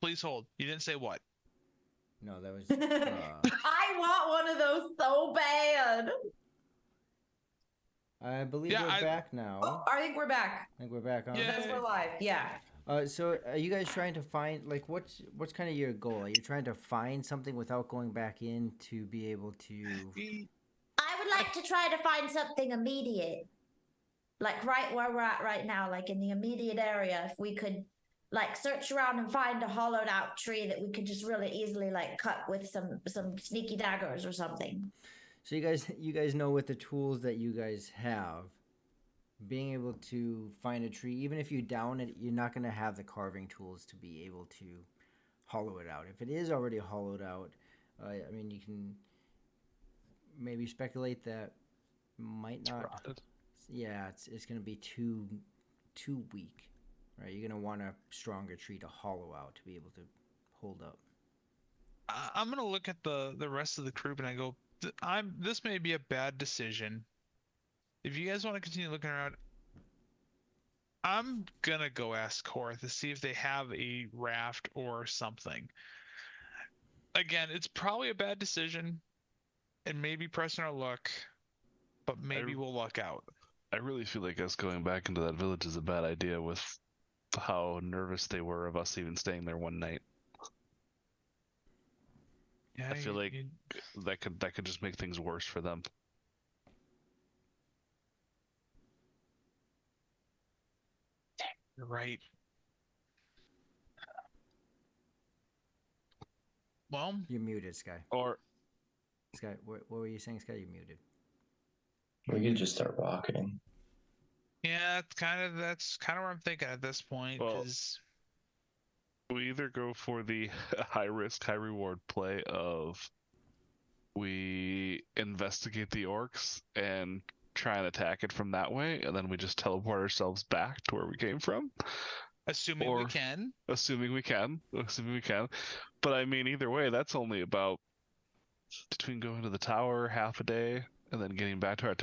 Please hold. You didn't say what. No, that was. I want one of those so bad. I believe Yeah, we're back now. Oh, I think we're back. I think we're back on. It says we're live. Yeah. So are you guys trying to find like what's kind of your goal? Are you trying to find something without going back in to be able to? I would like to try to find something immediate. Like right where we're at right now, like in the immediate area, if we could like search around and find a hollowed out tree that we could just really easily like cut with some sneaky daggers or something. So you guys know with the tools that you guys have, being able to find a tree, even if you down it, you're not going to have the carving tools to be able to hollow it out. If it is already hollowed out, I mean, you can maybe speculate that might not. Rotted. Yeah, it's going to be too weak, right? You're going to want a stronger tree to hollow out to be able to hold up. I'm gonna look at the rest of the group and I go, This may be a bad decision. If you guys want to continue looking around, I'm gonna go ask Cora to see if they have a raft or something. Again, it's probably a bad decision and maybe pressing our luck, but maybe we'll luck out. I really feel like us going back into that village is a bad idea with how nervous they were of us even staying there one night. Yeah, I feel like that could just make things worse for them. you're right. Well, You're muted, Sky. Or Sky, what were you saying, Sky? You're muted. We could just start walking. yeah, that's kind of where I'm thinking at this point. Well, Is we either go for the high risk, high reward play of we investigate the orcs and try and attack it from that way, and then we just teleport ourselves back to where we came from. assuming we can. Assuming we can. But I mean, either way, that's only about between going to the tower half a day and then getting back to our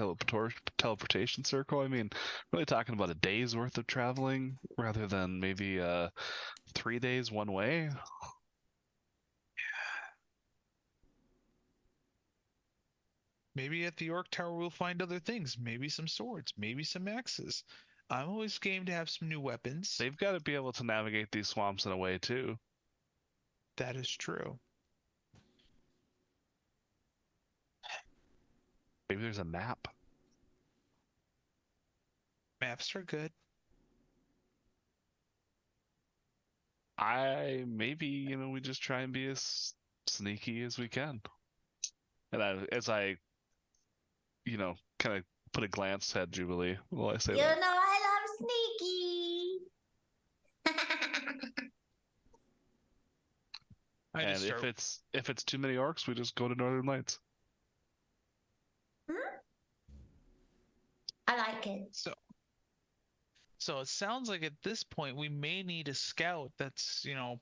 teleportation circle. I mean, really talking about a day's worth of traveling rather than maybe 3 days one way. Maybe at the Orc Tower we'll find other things. Maybe some swords. Maybe some axes. I'm always game to have some new weapons. They've got to be able to navigate these swamps in a way too. That is true. Maybe there's a map. Maps are good. Maybe we just try and be as sneaky as we can. And as I kind of put a glance at Jubilee while I say You that. know I love sneaky. And if it's too many orcs, we just go to Northern Lights. I like it. So it sounds like at this point we may need a scout that's, an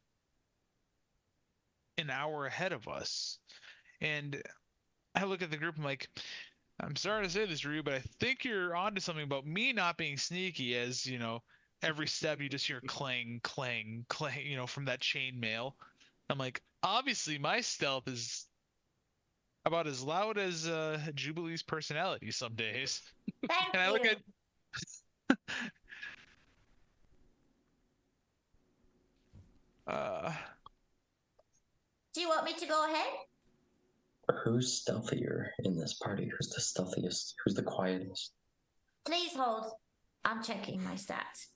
hour ahead of us. And I look at the group, I'm like, I'm sorry to say this, Ryu, but I think you're onto something about me not being sneaky, as every step you just hear clang, clang, clang, from that chainmail. I'm like, obviously my stealth is about as loud as Jubilee's personality some days. Thank And I you. look at Do you want me to go ahead? Who's stealthier in this party? Who's the stealthiest? Who's the quietest? Please hold. I'm checking my stats.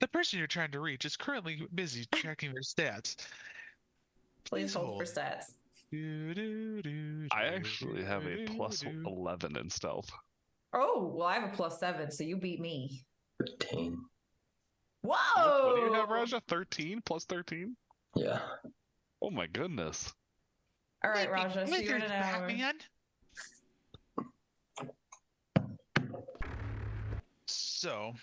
the person you're trying to reach is currently busy checking their stats. Please hold for stats. I actually have a plus 11 in stealth. Oh, well, I have a +7, so you beat me. 13. Whoa! What do you have, Raja? 13 plus 13? Yeah. Oh my goodness. All right, Raja, see you in an hour. Batman. So,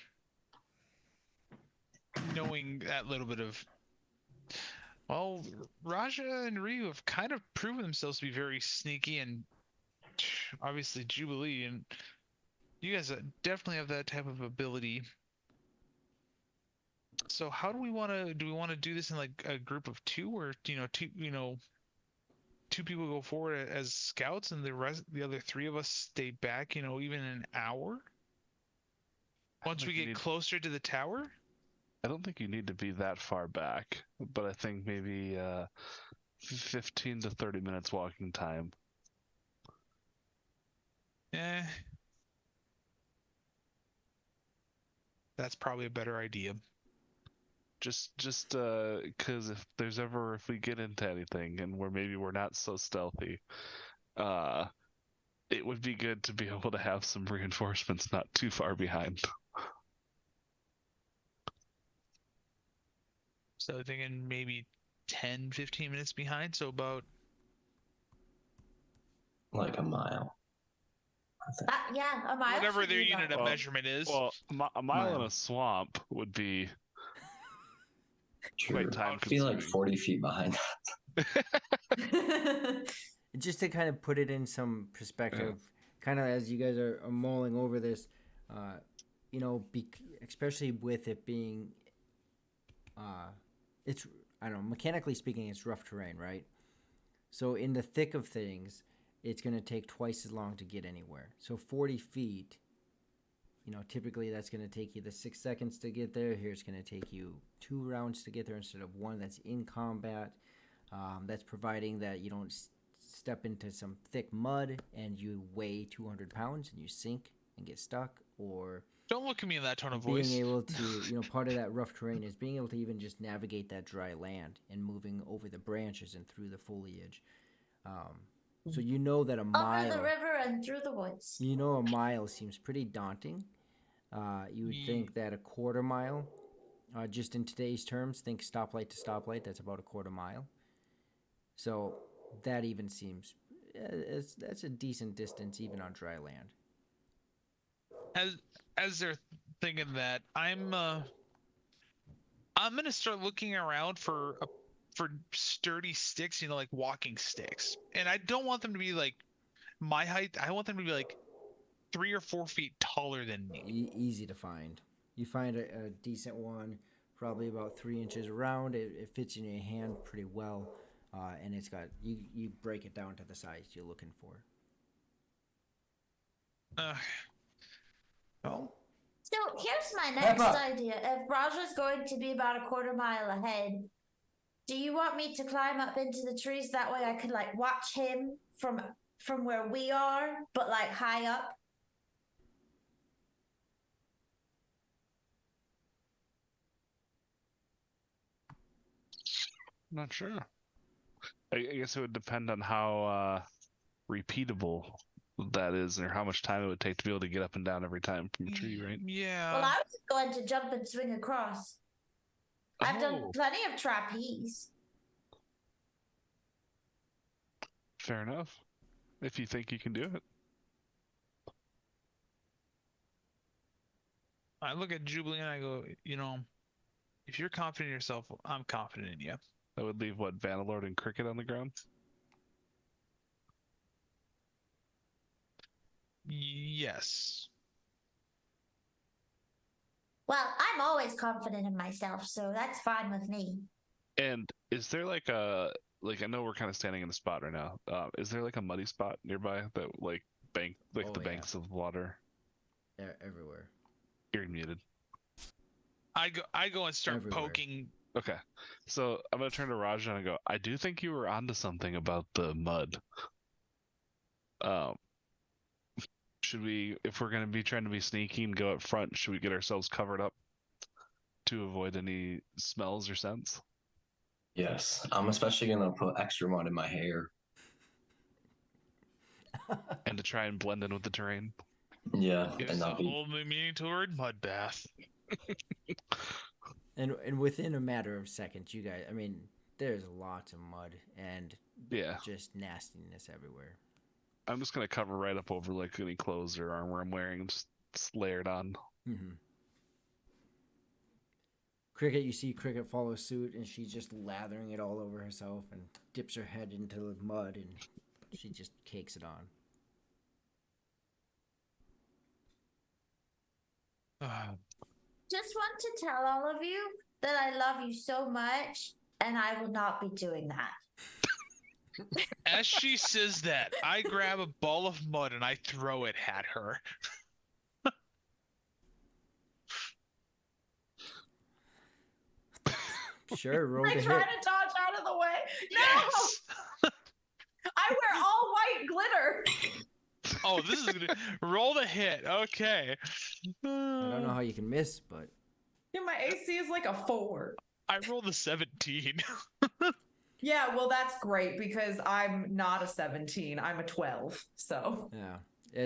knowing that little bit of, well, Raja and Ryu have kind of proven themselves to be very sneaky, and obviously Jubilee, and you guys definitely have that type of ability. So how do we want to do? We want to do this in like a group of two, or two people go forward as scouts, and the other three of us stay back. Even an hour. I don't Once we think you get need. closer to the tower. I don't think you need to be that far back, but I think maybe 15 to 30 minutes walking time. Eh, that's probably a better idea. Just because if we get into anything and we're not so stealthy, uh, it would be good to be able to have some reinforcements not too far behind. So thinking maybe 10, 15 minutes behind. So about Like a mile. I think. Yeah, a mile whatever should their be unit of about. measurement is. Well, a mile in Mile. a swamp would be True. quite time I'd be like consuming. 40 feet behind. Just to kind of put it in some perspective, kind of as you guys are mulling over this, especially with it being, it's, I don't know, mechanically speaking, it's rough terrain, right? So in the thick of things, it's going to take twice as long to get anywhere. So 40 feet, typically that's going to take you the 6 seconds to get there. Here it's going to take you 2 rounds to get there instead of 1 that's in combat. That's providing that you don't step into some thick mud and you weigh 200 pounds and you sink and get stuck, or Don't look at me in that tone of being voice. able to, part of that rough terrain is being able to even just navigate that dry land and moving over the branches and through the foliage. So that a Over mile, the river and through the woods. a mile seems pretty daunting. You would think that a quarter mile, just in today's terms, think stoplight to stoplight, that's about a quarter mile. So that even seems that's a decent distance even on dry land. As they're thinking that, I'm gonna start looking around for sturdy sticks, like walking sticks, and I don't want them to be like my height. I want them to be like 3 or 4 feet taller than me. Easy to find. You find a decent one, probably about 3 inches around. It fits in your hand pretty well, and it's got you break it down to the size you're looking for. Well, So here's my next idea. If Raja's going to be about a quarter mile ahead, do you want me to climb up into the trees? That way I could like watch him from where we are, but like high up. I'm not sure. I guess it would depend on how repeatable that is, or how much time it would take to be able to get up and down every time from a tree, right? Yeah. Well, I was going to jump and swing across. I've done plenty of trapeze. Fair enough. If you think you can do it. I look at Jubilee and I go, if you're confident in yourself, I'm confident in you. That would leave what, Vanillord and Cricket on the ground? Yes. Well, I'm always confident in myself, so that's fine with me. And is there like I know we're kind of standing in a spot right now. Is there like a muddy spot nearby that banks of water? Everywhere. You're muted. I go and start Everywhere. poking. Okay, so I'm gonna turn to Raja and go, I do think you were onto something about the mud. Should we, if we're gonna be trying to be sneaky and go up front, should we get ourselves covered up to avoid any smells or scents? Yes. I'm especially going to put extra mud in my hair. And to try and blend in with the terrain? Yeah. Gives And a not be. whole new meaning to the word mud bath. And within a matter of seconds, you guys, I mean, there's lots of mud and just nastiness everywhere. I'm just gonna cover right up over like any clothes or armor I'm wearing and just layer it on. Mm-hmm. Cricket, you see Cricket follow suit, and she's just lathering it all over herself and dips her head into the mud, and she just cakes it on. Just want to tell all of you that I love you so much, and I will not be doing that. As she says that, I grab a ball of mud and I throw it at her. Sure, roll I to try hit. to dodge out of the way. No! Yes! I wear all white glitter. Oh, this is gonna roll the hit. Okay. I don't know how you can miss, but Yeah, my AC is like a 4. I rolled a 17. Yeah, well, that's great because I'm not a 17. I'm a 12. So yeah.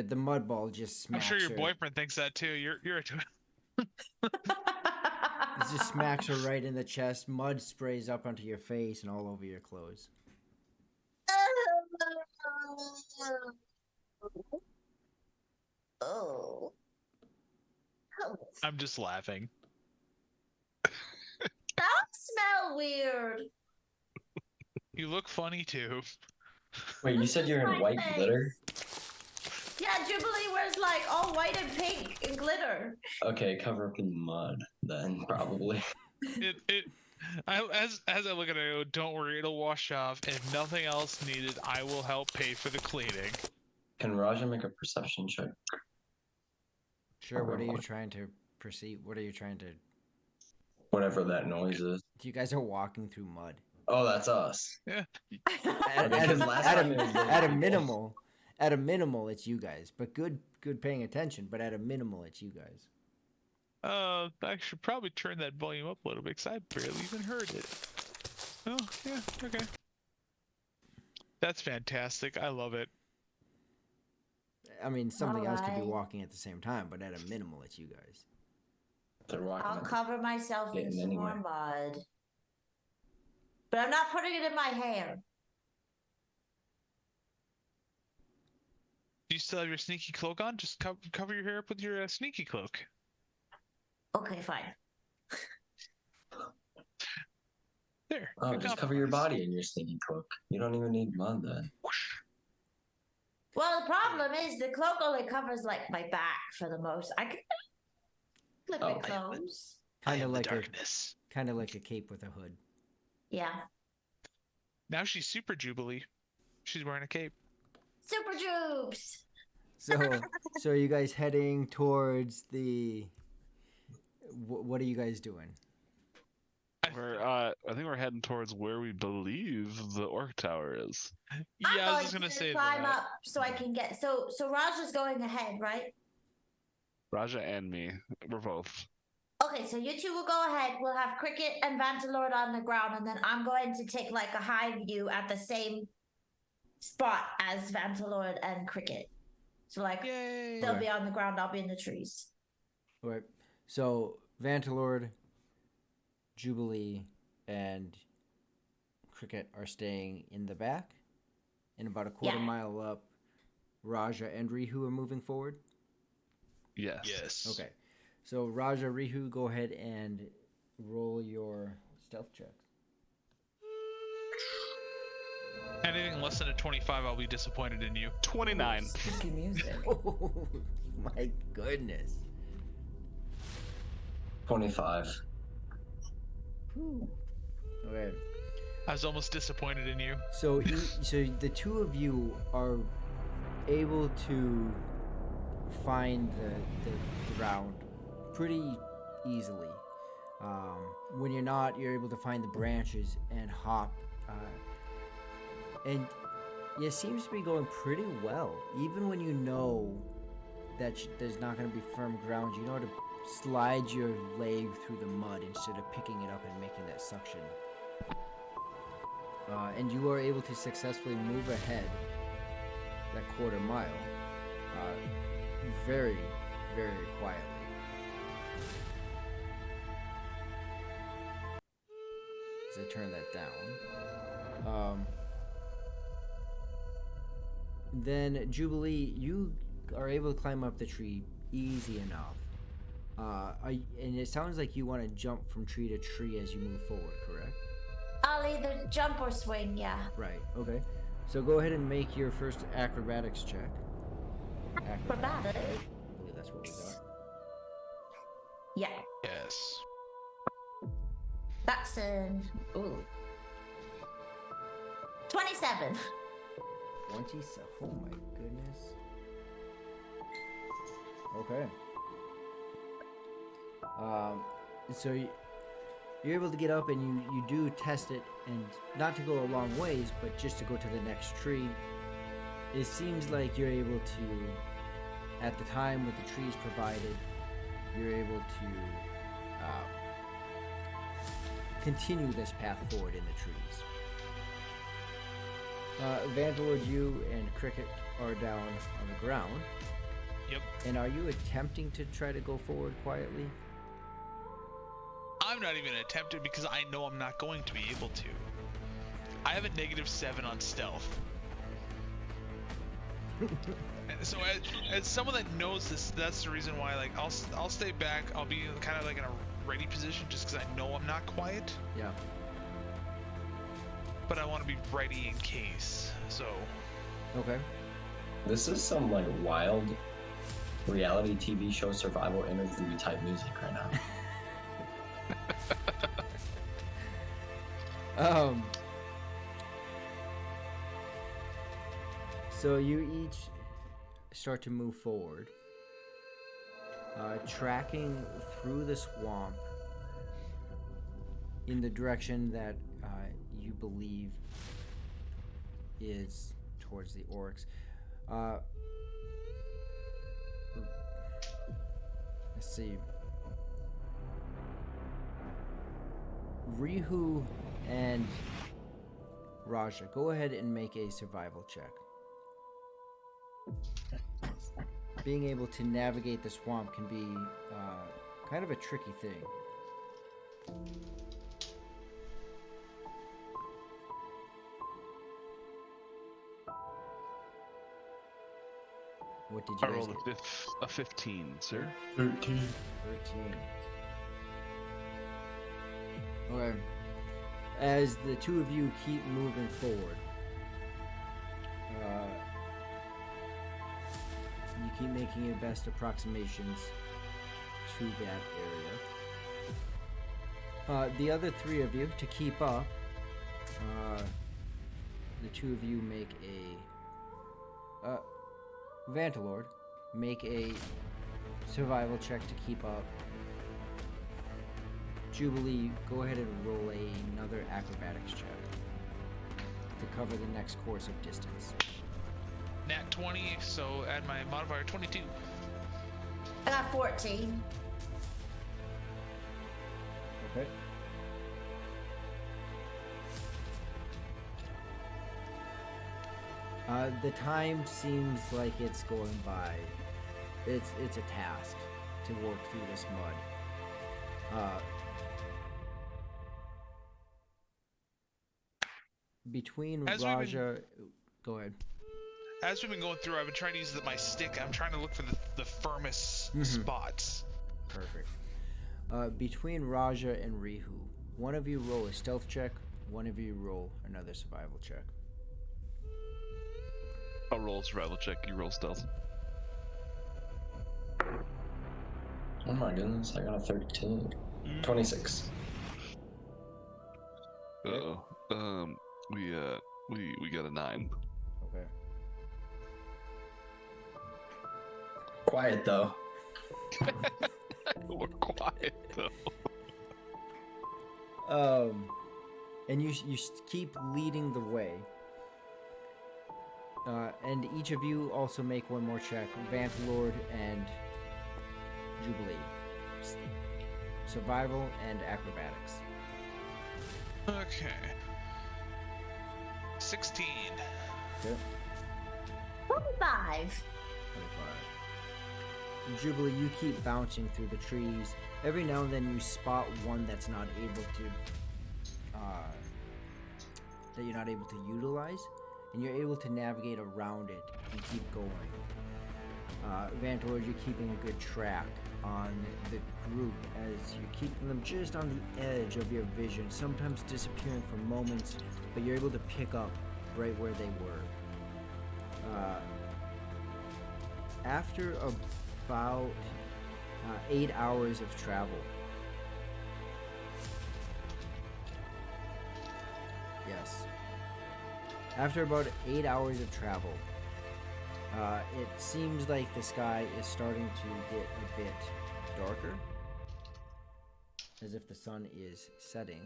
The mud ball just I'm smacks sure your her. boyfriend thinks that too. You're a It just smacks her right in the chest. Mud sprays up onto your face and all over your clothes. Oh. I'm just laughing. That smell weird. You look funny too. Wait, you said you're in My white face. glitter? Yeah, Jubilee wears like all white and pink and glitter. Okay, cover up in mud then, probably. As I look at it, I go, don't worry, it'll wash off. If nothing else needed, I will help pay for the cleaning. Can Raja make a perception check? Sure, what are you trying to perceive? What are you trying to... Whatever that noise is. You guys are walking through mud. Oh, that's us. Yeah. Because last time it was those At a people. minimal, it's you guys. But good paying attention. But at a minimal, it's you guys. I should probably turn that volume up a little bit because I barely even heard it. Oh, yeah, okay. That's fantastic. I love it. I mean, something else could be Alright. walking at the same time, but at a minimal, it's you guys. They're walking I'll up. cover myself in Getting some more anywhere. mud. But I'm not putting it in my hair. Do you still have your sneaky cloak on? Just cover your hair up with your sneaky cloak. Okay, fine. There. Oh, good just cover your compromise. body in your sneaky cloak. You don't even need mud then. Whoosh. Well, the problem is the cloak only covers like my back for the most. I could flip Oh. it close. I Kind am of the like darkness. a cape with a hood. Yeah. Now she's Super Jubilee. She's wearing a cape. Super Jubes. So are you guys heading towards the? What are you guys doing? I think we're heading towards where we believe the orc tower is. Yeah, I I'm was just gonna say climb that. up so I can get. So Raja's going ahead, right? Raja and me, we're both. Okay, so you two will go ahead. We'll have Cricket and Vantalord on the ground, and then I'm going to take like a high view at the same spot as Vantalord and Cricket. So like Yay! they'll be on the ground, I'll be in the trees. All right. So Vantalord, Jubilee, and Cricket are staying in the back, and about a quarter Yeah. mile up, Raja and Rihu are moving forward. Yes. Yes. Okay. So Raja, Rihu, go ahead and roll your stealth checks. Anything less than a 25, I'll be disappointed in you. 29. Spooky music. Oh my goodness. 25. Okay. I was almost disappointed in you. So the two of you are able to find the ground pretty easily. When you're not, you're able to find the branches and hop. And it seems to be going pretty well. Even when you know that there's not going to be firm ground, you know how to slide your leg through the mud instead of picking it up and making that suction. And you are able to successfully move ahead that quarter mile very, very quietly. As I turn that down. Then Jubilee, you are able to climb up the tree easy enough. And it sounds like you want to jump from tree to tree as you move forward, correct? I'll either jump or swing, yeah. Right, okay. So go ahead and make your first acrobatics check. Acrobatics? I believe that's what we got. Yeah, Yes. that's an 27. 27. Oh my goodness. Okay. So you're able to get up and you do test it, and not to go a long ways, but just to go to the next tree. It seems like you're able to, at the time with the trees provided, you're able to continue this path forward in the trees. Vandalord, you and Cricket are down on the ground. Yep. And are you attempting to try to go forward quietly? I'm not even attempting because I know I'm not going to be able to. I have a -7 on stealth. And so as someone that knows this, that's the reason why, like, I'll stay back. I'll be kind of like in a ready position just because I know I'm not quiet. Yeah. But I want to be ready in case. So. Okay. This is some like wild reality TV show survival interview type music right now. So you each start to move forward, tracking through the swamp in the direction that you believe is towards the orcs. Let's see. Rihu and Raja, go ahead and make a survival check. Being able to navigate the swamp can be kind of a tricky thing. What did you I guys rolled get? a 15, sir. 13. 13. Okay. As the two of you keep moving forward, you keep making your best approximations to that area. The other three of you, to keep up, the two of you make a Vantalord, make a survival check to keep up. Jubilee, go ahead and roll another acrobatics check to cover the next course of distance. Nat 20, so add my modifier 22. I got 14. Okay. The time seems like it's going by. It's a task to work through this mud. Between As we've been- Raja, go ahead. As we've been going through, I've been trying to use my stick. I'm trying to look for the firmest spots. Perfect. Between Raja and Rihu, one of you roll a stealth check, one of you roll another survival check. I'll roll a survival check, you roll stealth. Oh my goodness, I got a 13. 26. Uh-oh. We got a 9. Okay. Quiet though. We're quiet though. And you keep leading the way. And each of you also make one more check. Vantalord and Jubilee. Survival and acrobatics. Okay. 16. Okay. 25. 25. Jubilee, you keep bouncing through the trees. Every now and then you spot one that's not able to that you're not able to utilize, and you're able to navigate around it and keep going. Vantalord, you're keeping a good track on the group as you're keeping them just on the edge of your vision, sometimes disappearing for moments, but you're able to pick up right where they were. After about 8 hours of travel. Yes. After about 8 hours of travel, it seems like the sky is starting to get a bit darker, as if the sun is setting.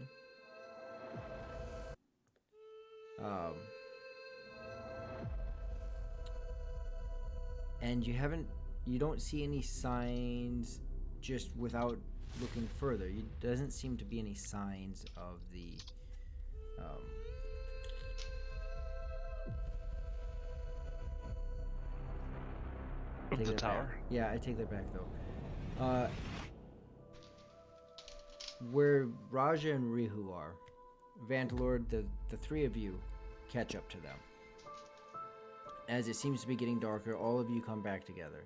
And you don't see any signs just without looking further. It doesn't seem to be any signs of the The tower? back. Yeah, I take that back though. Where Raja and Rihu are, Vantalord, the three of you catch up to them. As it seems to be getting darker, all of you come back together.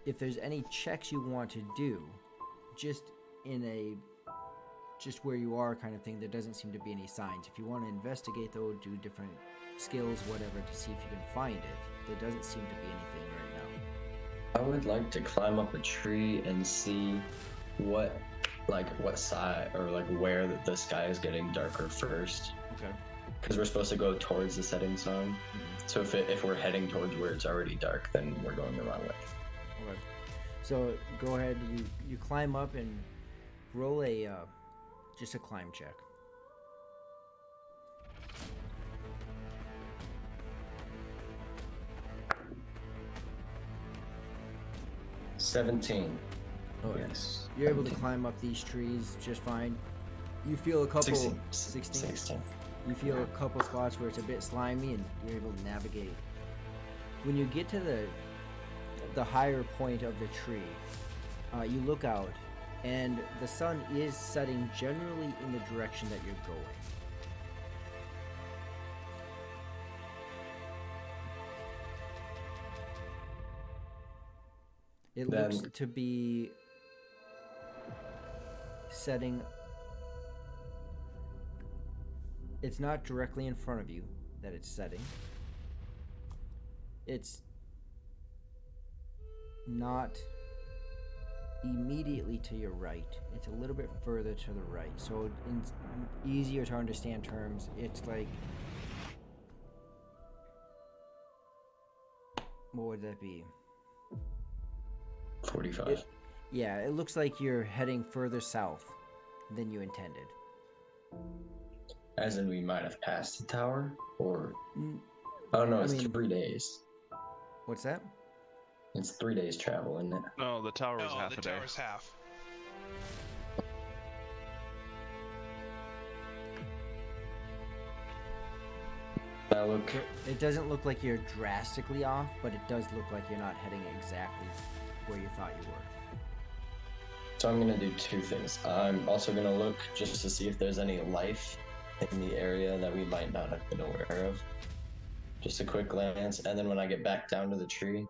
If there's any checks you want to do, just where you are kind of thing, there doesn't seem to be any signs. If you want to investigate though, do different skills, whatever, to see if you can find it, there doesn't seem to be anything right now. I would like to climb up a tree and see what side or like where the sky is getting darker first. Okay. Because we're supposed to go towards the setting sun. So if we're heading towards where it's already dark, then we're going the wrong way. Okay. So go ahead. You climb up and roll just a climb check. $17. Oh, Yes. You're able to climb up these trees just fine. You feel a couple 16. You feel a couple spots where it's a bit slimy, and you're able to navigate. When you get to the higher point of the tree, you look out, and the sun is setting generally in the direction that you're going. It looks to be setting. It's not directly in front of you that it's setting. It's not immediately to your right. It's a little bit further to the right. So in easier to understand terms, it's like, what would that be? 45. Yeah, it looks like you're heading further south than you intended. As in we might have passed the tower? Or... Oh no, it's 3 days. What's that? It's 3 days travel, isn't it? No, the tower was half the a day. tower's half. It doesn't look like you're drastically off, but it does look like you're not heading exactly where you thought you were. So I'm gonna do two things. I'm also gonna look just to see if there's any life in the area that we might not have been aware of. Just a quick glance, and then when I get back down to the tree,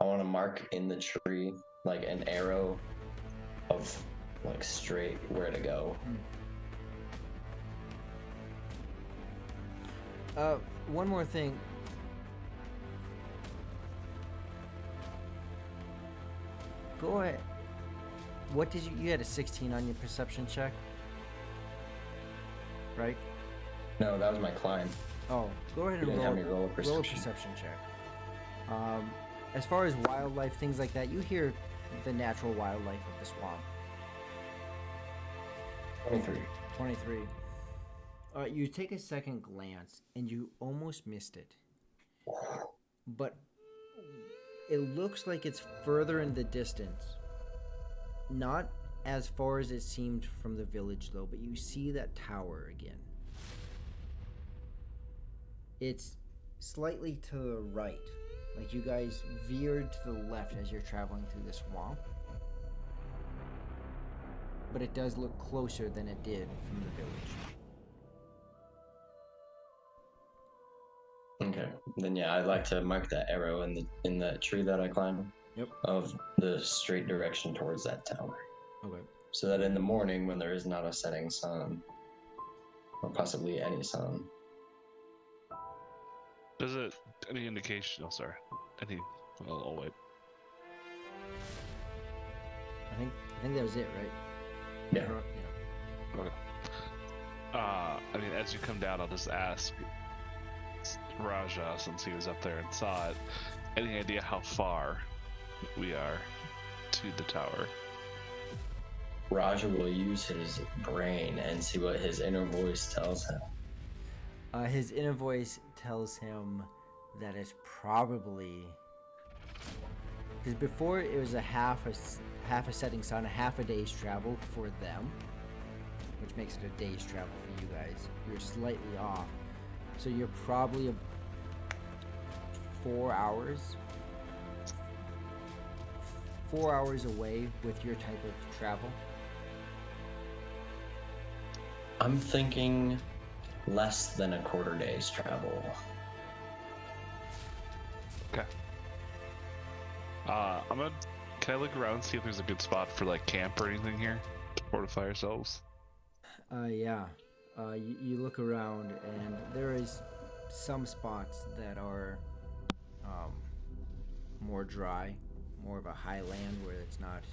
I want to mark in the tree like an arrow of like straight where to go. One more thing. Go ahead. What did you had a 16 on your perception check? Right? No, that was my climb. Oh, go ahead You and didn't have me roll a roll a perception. perception check. As far as wildlife, things like that, you hear the natural wildlife of the swamp. 23. 23. You take a second glance and you almost missed it. But it looks like it's further in the distance. Not as far as it seemed from the village though, but you see that tower again. It's slightly to the right. Like you guys veered to the left as you're traveling through the swamp. But it does look closer than it did from the village. Okay. Then yeah, I'd like to mark that arrow in the tree that I climbed. Yep. Of the straight direction towards that tower. Okay. So that in the morning when there is not a setting sun, or possibly any sun. Does it any indication? Oh, sorry. Any? I'll wait. I think that was it, right? Yeah. Yeah. Okay. I mean, as you come down, I'll just ask Raja, since he was up there and saw it, any idea how far we are to the tower? Raja will use his brain and see what his inner voice tells him. His inner voice tells him that it's probably because before it was a half a setting sun, a half a day's travel for them, which makes it a day's travel for you guys. You're slightly off, so you're probably 4 hours. 4 hours away with your type of travel. I'm thinking less than a quarter day's travel. Okay. Can I look around and see if there's a good spot for like camp or anything here to fortify ourselves? Yeah. You look around and there is some spots that are more dry, more of a highland where it's not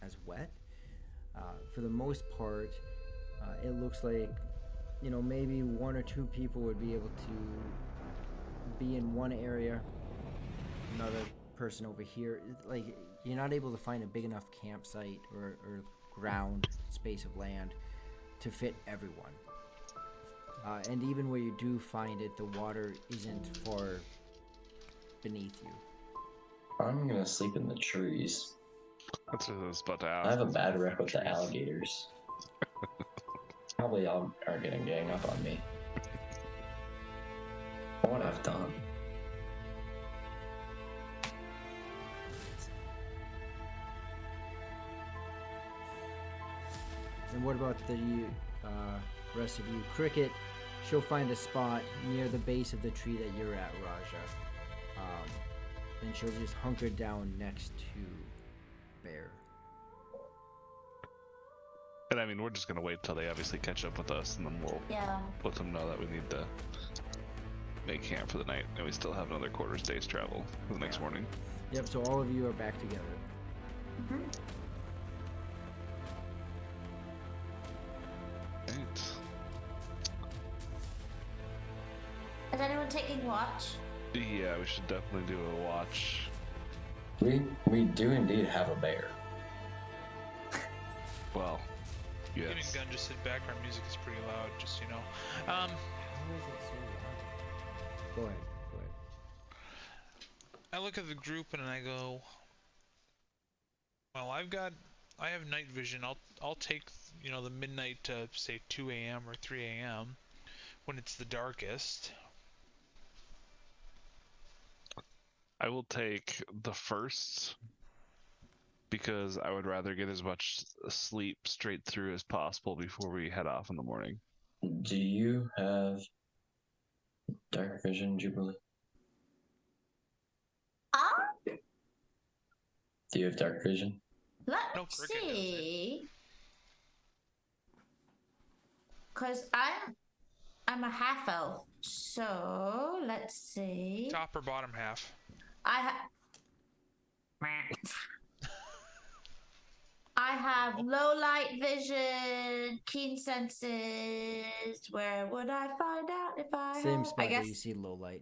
as wet. For the most part, it looks like, maybe 1 or 2 people would be able to be in one area, another person over here. Like, you're not able to find a big enough campsite or ground space of land to fit everyone. And even where you do find it, the water isn't far beneath you. I'm gonna sleep in the trees. That's what I was about to I ask. have a bad rep with the alligators. Probably all are gonna gang up on me. What I've done. And what about the rest of you? Cricket, she'll find a spot near the base of the tree that you're at, Raja. And she'll just hunker down next to Bear. And I mean, we're just gonna wait till they obviously catch up with us, and then we'll Yeah. let them know that we need to make camp for the night, and we still have another quarter day's travel for the next morning. Yep, so all of you are back together. Mm-hmm. Right. Is anyone taking watch? Yeah, we should definitely do a watch. We do indeed have a bear. Well, Giving yes. Gun just said background music is pretty loud, just so you know. How is it so loud? Go ahead. I look at the group and I go, well, I have night vision. I'll take, the midnight to say 2 a.m. or 3 a.m. when it's the darkest. I will take the first because I would rather get as much sleep straight through as possible before we head off in the morning. Do you have dark vision, Jubilee? Do you have dark vision? Let No, me Cricket does it. see. Cause I'm a half elf, so let's see. Top or bottom half? I have low light vision, keen senses. Where would I find out if I Same have? spot I guess- where you see low light.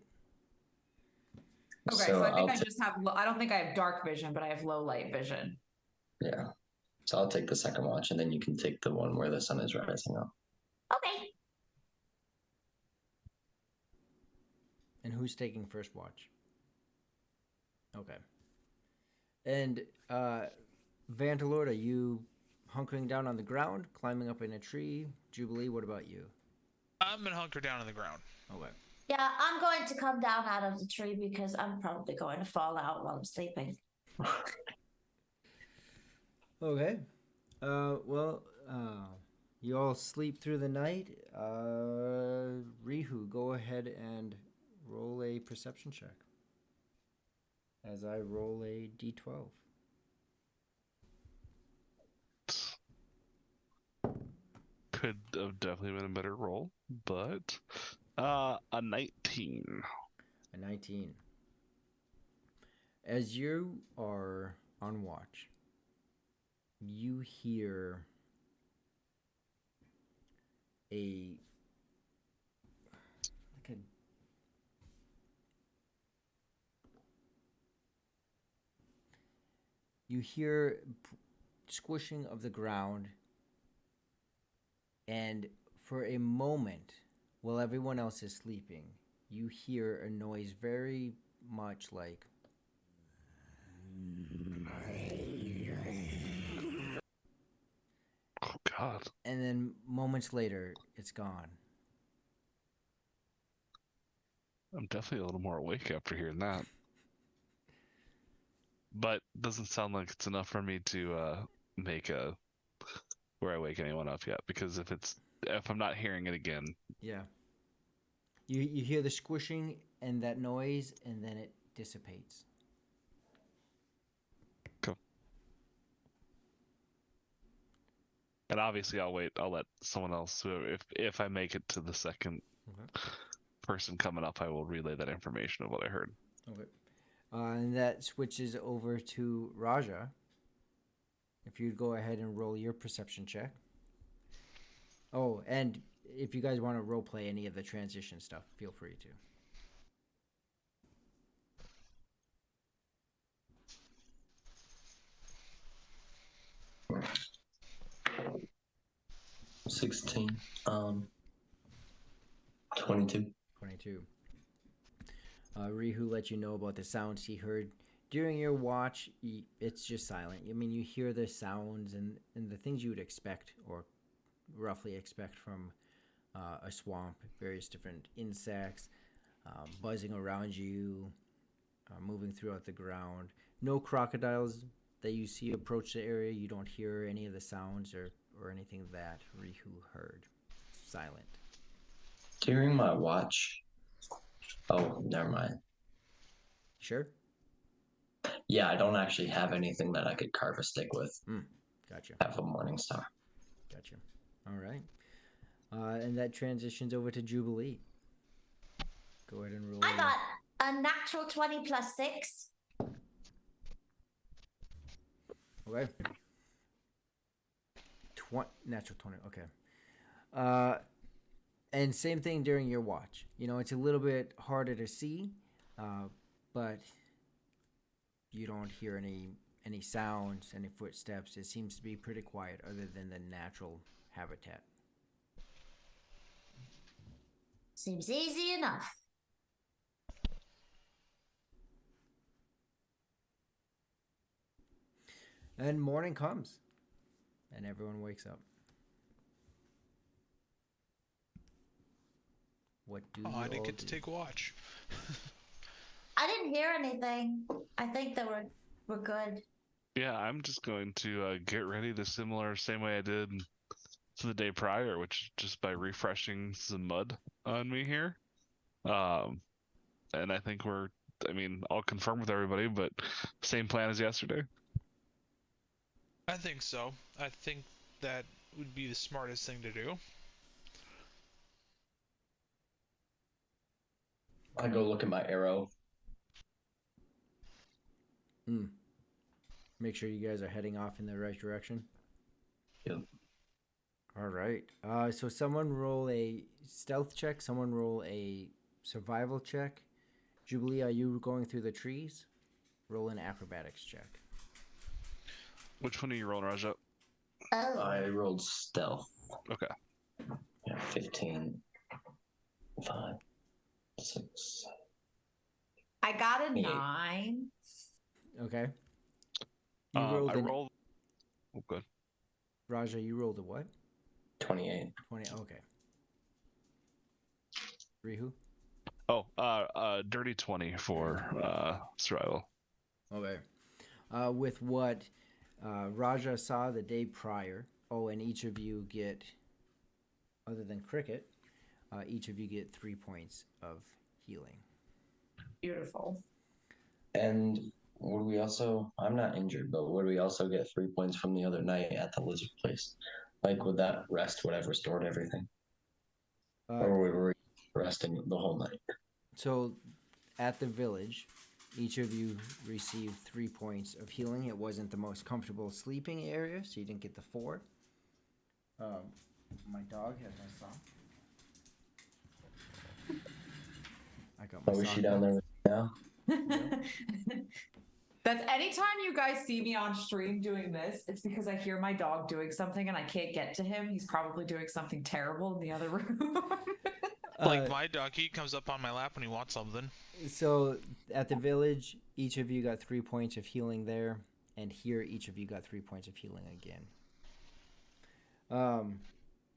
Okay, so I think I just have. I don't think I have dark vision, but I have low light vision. Yeah. So I'll take the second watch, and then you can take the one where the sun is rising up. Okay. And who's taking first watch? Okay. And Vantalord, are you hunkering down on the ground, climbing up in a tree? Jubilee, what about you? I'm gonna hunker down on the ground. Okay. Yeah, I'm going to come down out of the tree because I'm probably going to fall out while I'm sleeping. Okay. You all sleep through the night. Rihu, go ahead and roll a perception check. As I roll a d12. Could have definitely been a better roll, but a 19. A 19. As you are on watch, you hear a like a you hear squishing of the ground, and for a moment, while everyone else is sleeping, you hear a noise very much like Oh God. and then moments later it's gone. I'm definitely a little more awake after hearing that. But doesn't sound like it's enough for me to make a where I wake anyone up yet. Because if I'm not hearing it again, Yeah. You hear the squishing and that noise, and then it dissipates. go. And obviously I'll wait. I'll let someone else. If I make it to the second Okay. person coming up, I will relay that information of what I heard. Okay. And that switches over to Raja. If you'd go ahead and roll your perception check. Oh, and if you guys want to roleplay any of the transition stuff, feel free to. 16. 22. 22. Rihu let you know about the sounds he heard during your watch. It's just silent. I mean, you hear the sounds and the things you would expect or roughly expect from a swamp, various different insects buzzing around you, moving throughout the ground. No crocodiles that you see approach the area. You don't hear any of the sounds or anything that Rihu heard. Silent. During my watch. Oh, never mind. Sure? Yeah, I don't actually have anything that I could carve a stick with. Gotcha. Have a morning star. Gotcha. All right. And that transitions over to Jubilee. Go ahead and roll. I got a natural 20 plus 6. Okay. Natural 20. Okay. And same thing during your watch. You know, it's a little bit harder to see, but you don't hear any sounds, any footsteps. It seems to be pretty quiet other than the natural habitat. Seems easy enough. And morning comes, and everyone wakes up. What do you I didn't all get to do? take watch. I didn't hear anything. I think that we're good. Yeah, I'm just going to get ready the same way I did to the day prior, which is just by refreshing some mud on me here. And I think I'll confirm with everybody, but same plan as yesterday. I think so. I think that would be the smartest thing to do. I go look at my arrow. Make sure you guys are heading off in the right direction. Yep. All right. So someone roll a stealth check. Someone roll a survival check. Jubilee, are you going through the trees? Roll an acrobatics check. Which one are you rolling, Raja? Oh. I rolled stealth. Okay. Yeah, 15. 5, 6. I got a 8. 9. Okay. You I rolled. Oh, good. Raja, you rolled a what? 28. 20. Okay. Rihu? Oh, dirty 20 for survival. Okay. With what Raja saw the day prior. Oh, and each of you get, other than Cricket, each of you get 3 points of healing. Beautiful. And would we also, I'm not injured, but would we also get 3 points from the other night at the lizard place? Like, would that rest would have restored everything? Or were we resting the whole night? So, at the village, Each of you received 3 points of healing. It wasn't the most comfortable sleeping area, so you didn't get the 4. My dog has my sock. I got my Oh, is sock she down back. there now? That's anytime you guys see me on stream doing this, it's because I hear my dog doing something and I can't get to him. He's probably doing something terrible in the other room. Like my dog, he comes up on my lap when he wants something. So at the village, each of you got 3 points of healing there, and here each of you got 3 points of healing again.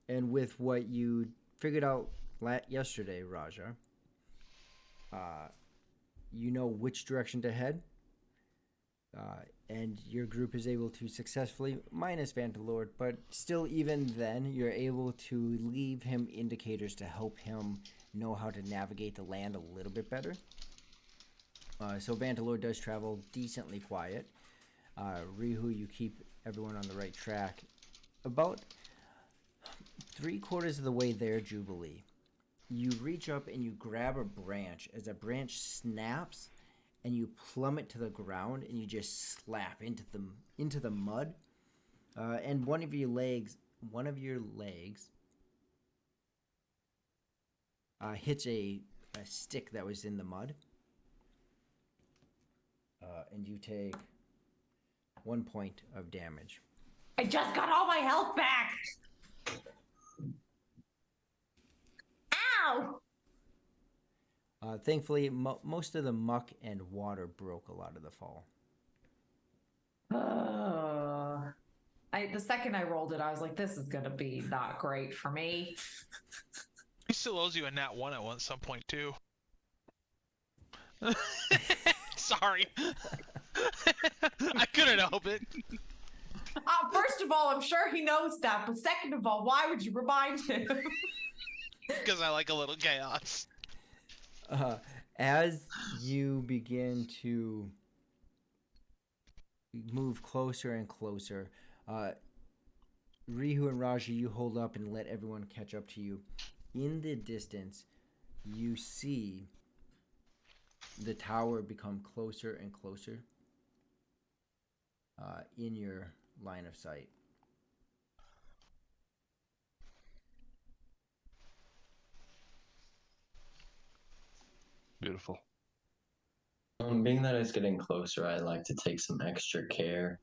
And with what you figured out yesterday, Raja, you know which direction to head, and your group is able to successfully, minus Vantalord, but still even then, you're able to leave him indicators to help him know how to navigate the land a little bit better. So Vantalord does travel decently quiet. Rihu, you keep everyone on the right track. About 3/4 of the way there, Jubilee, you reach up and you grab a branch. As a branch snaps, and you plummet to the ground, and you just slap into the mud. And one of your legs hits a stick that was in the mud. And you take 1 point of damage. I just got all my health back. Ow! Thankfully, most of the muck and water broke a lot of the fall. The second I rolled it, I was like, this is gonna be not great for me. He still owes you a nat 1 at some point too. Sorry. I couldn't help it. First of all, I'm sure he knows that, but second of all, why would you remind him? Because I like a little chaos. As you begin to move closer and closer, Rihu and Raji, you hold up and let everyone catch up to you. In the distance, you see the tower become closer and closer in your line of sight. Beautiful. Being that it's getting closer, I like to take some extra care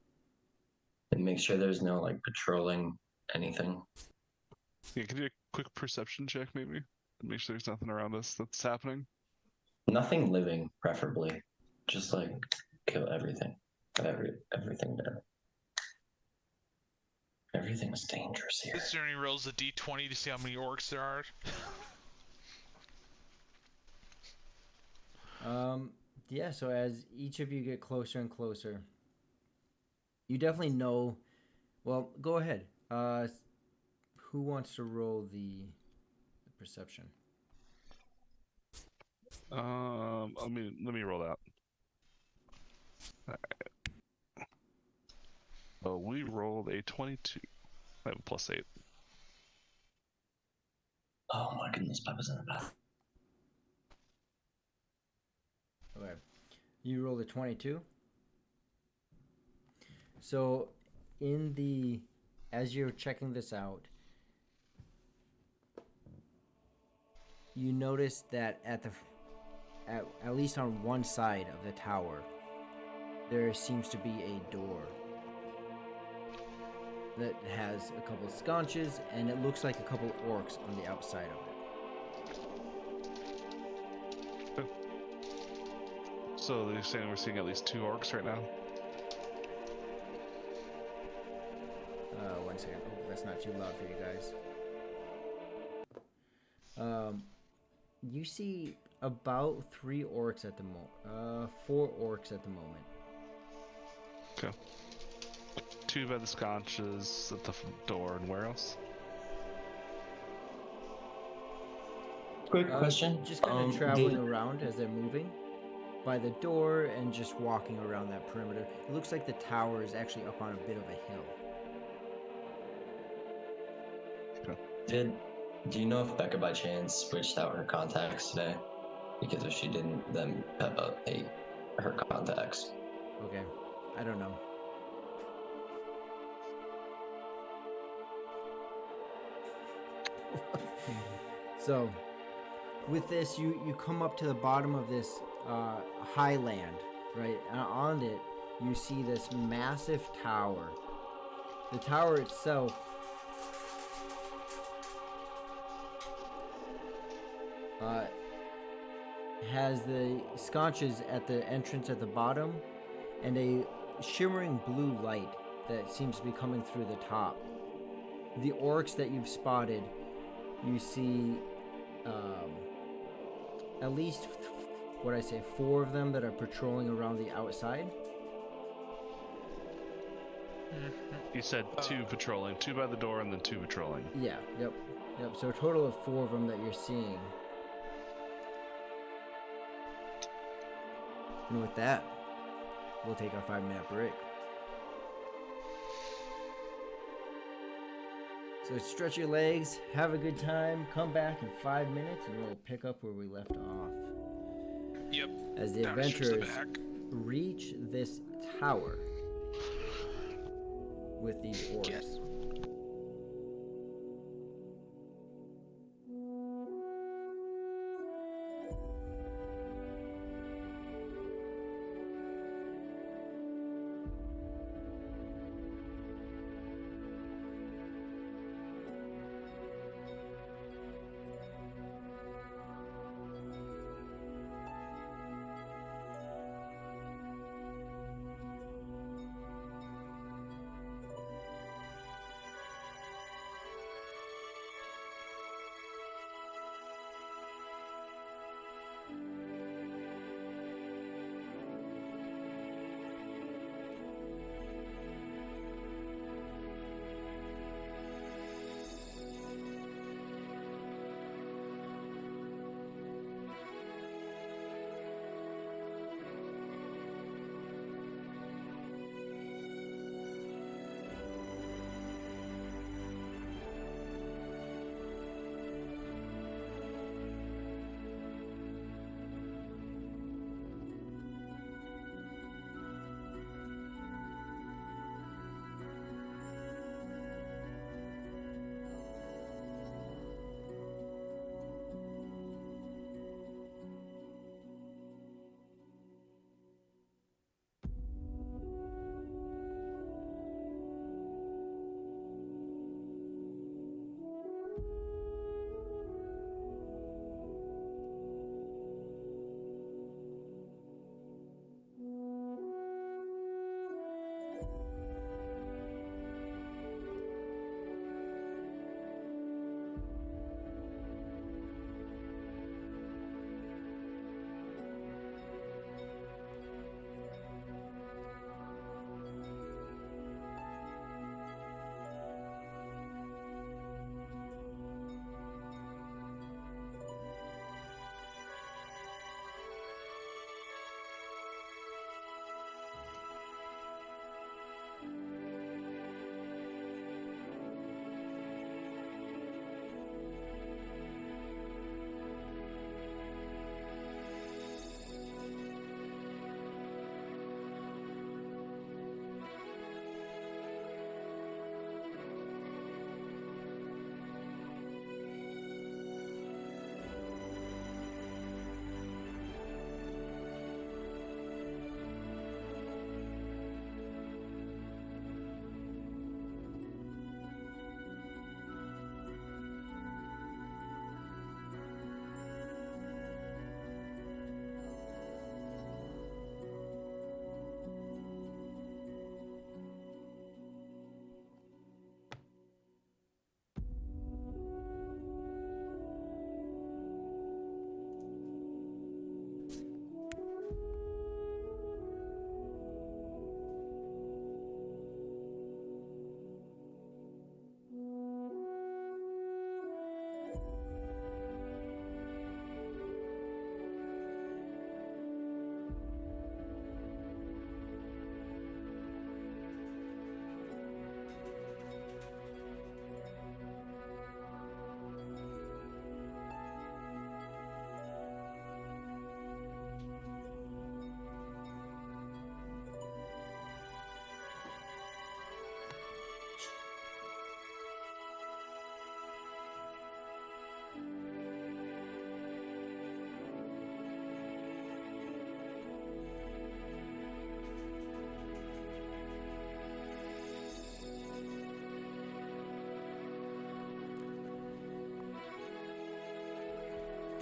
and make sure there's no like patrolling anything. Yeah, can you do a quick perception check, maybe? To make sure there's nothing around us that's happening. Nothing living, preferably. Just like kill everything. Everything dead. Everything is dangerous here. This journey rolls a d20 to see how many orcs there are. Yeah, so as each of you get closer and closer, you definitely know. Well, go ahead. Who wants to roll the perception? Let me roll that. Alright. So we rolled a 22. I have a +8. Oh my goodness, Peppa's in the bath. Okay. You rolled a 22. So, as you're checking this out, you notice that at least on one side of the tower, there seems to be a door that has a couple sconces, and it looks like a couple orcs on the outside of it. So you're saying we're seeing at least 2 orcs right now? 1 second. Hope that's not too loud for you guys. You see about 3 orcs at the moment. 4 orcs at the moment. Okay. 2 by the sconces at the door, and where else? Quick question. Just kind of traveling around as they're moving by the door and just walking around that perimeter. It looks like the tower is actually up on a bit of a hill. Okay. Do you know if Becca by chance switched out her contacts today? Because if she didn't, then Peppa ate. her contacts. Okay. I don't know. So, with this, you come up to the bottom of this highland, right? And on it, you see this massive tower. The tower itself has the sconces at the entrance at the bottom and a shimmering blue light that seems to be coming through the top. The orcs that you've spotted, you see at least, what I say, 4 of them that are patrolling around the outside. You said 2 patrolling, 2 by the door, and then 2 patrolling. Yeah, yep. So a total of 4 of them that you're seeing. And with that, we'll take our 5-minute break. So stretch your legs, have a good time, come back in 5 minutes, and we'll pick up where we left off. Yep. As the Now stretch the adventurers back. reach this tower with these orcs. Get.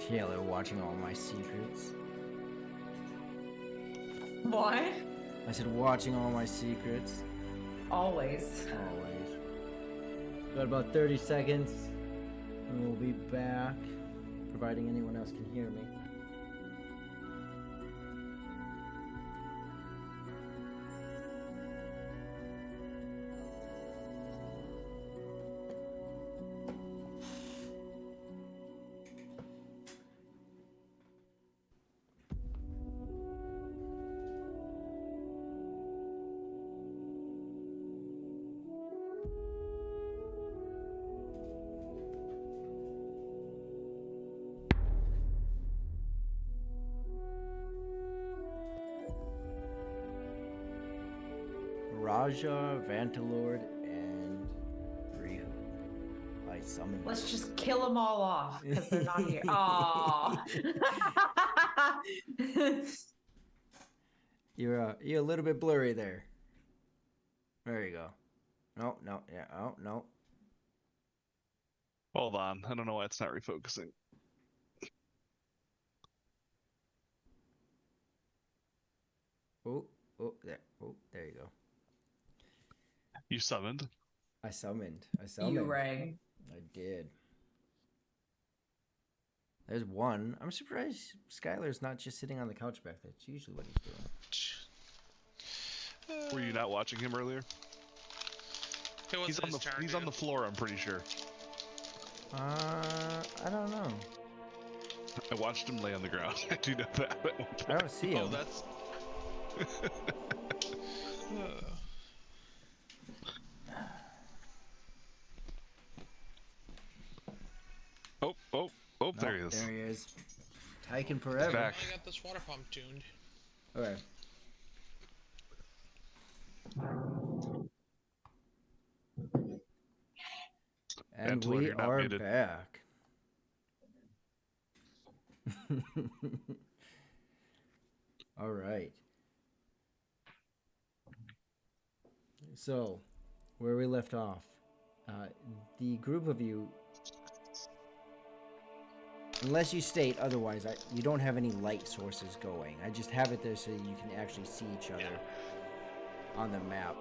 Taylor watching all my secrets. What? I said watching all my secrets. Always. Always. Got about 30 seconds, and we'll be back, providing anyone else can hear me. Raja, Vantalord, and Ryu. I summoned. Let's just kill them all off because they're not here. Aww. You're a little bit blurry there. There you go. No, yeah, oh, no. Hold on. I don't know why it's not refocusing. Oh, there you go. You summoned? I summoned. You rang. I did. There's one. I'm surprised Skylar's not just sitting on the couch back there. It's usually what he's doing. Were you not watching him earlier? It wasn't his turn, He's on the floor, I'm pretty sure. I don't know. I watched him lay on the ground. I do know that. I don't see him. Oh, that's. Oh, there he is. There he is. Taking forever. back. I got this water pump tuned. Okay. And Vantalord, we you're not are muted. back. All right. So, where we left off, the group of you, unless you state otherwise, you don't have any light sources going. I just have it there so you can actually see each other on the map.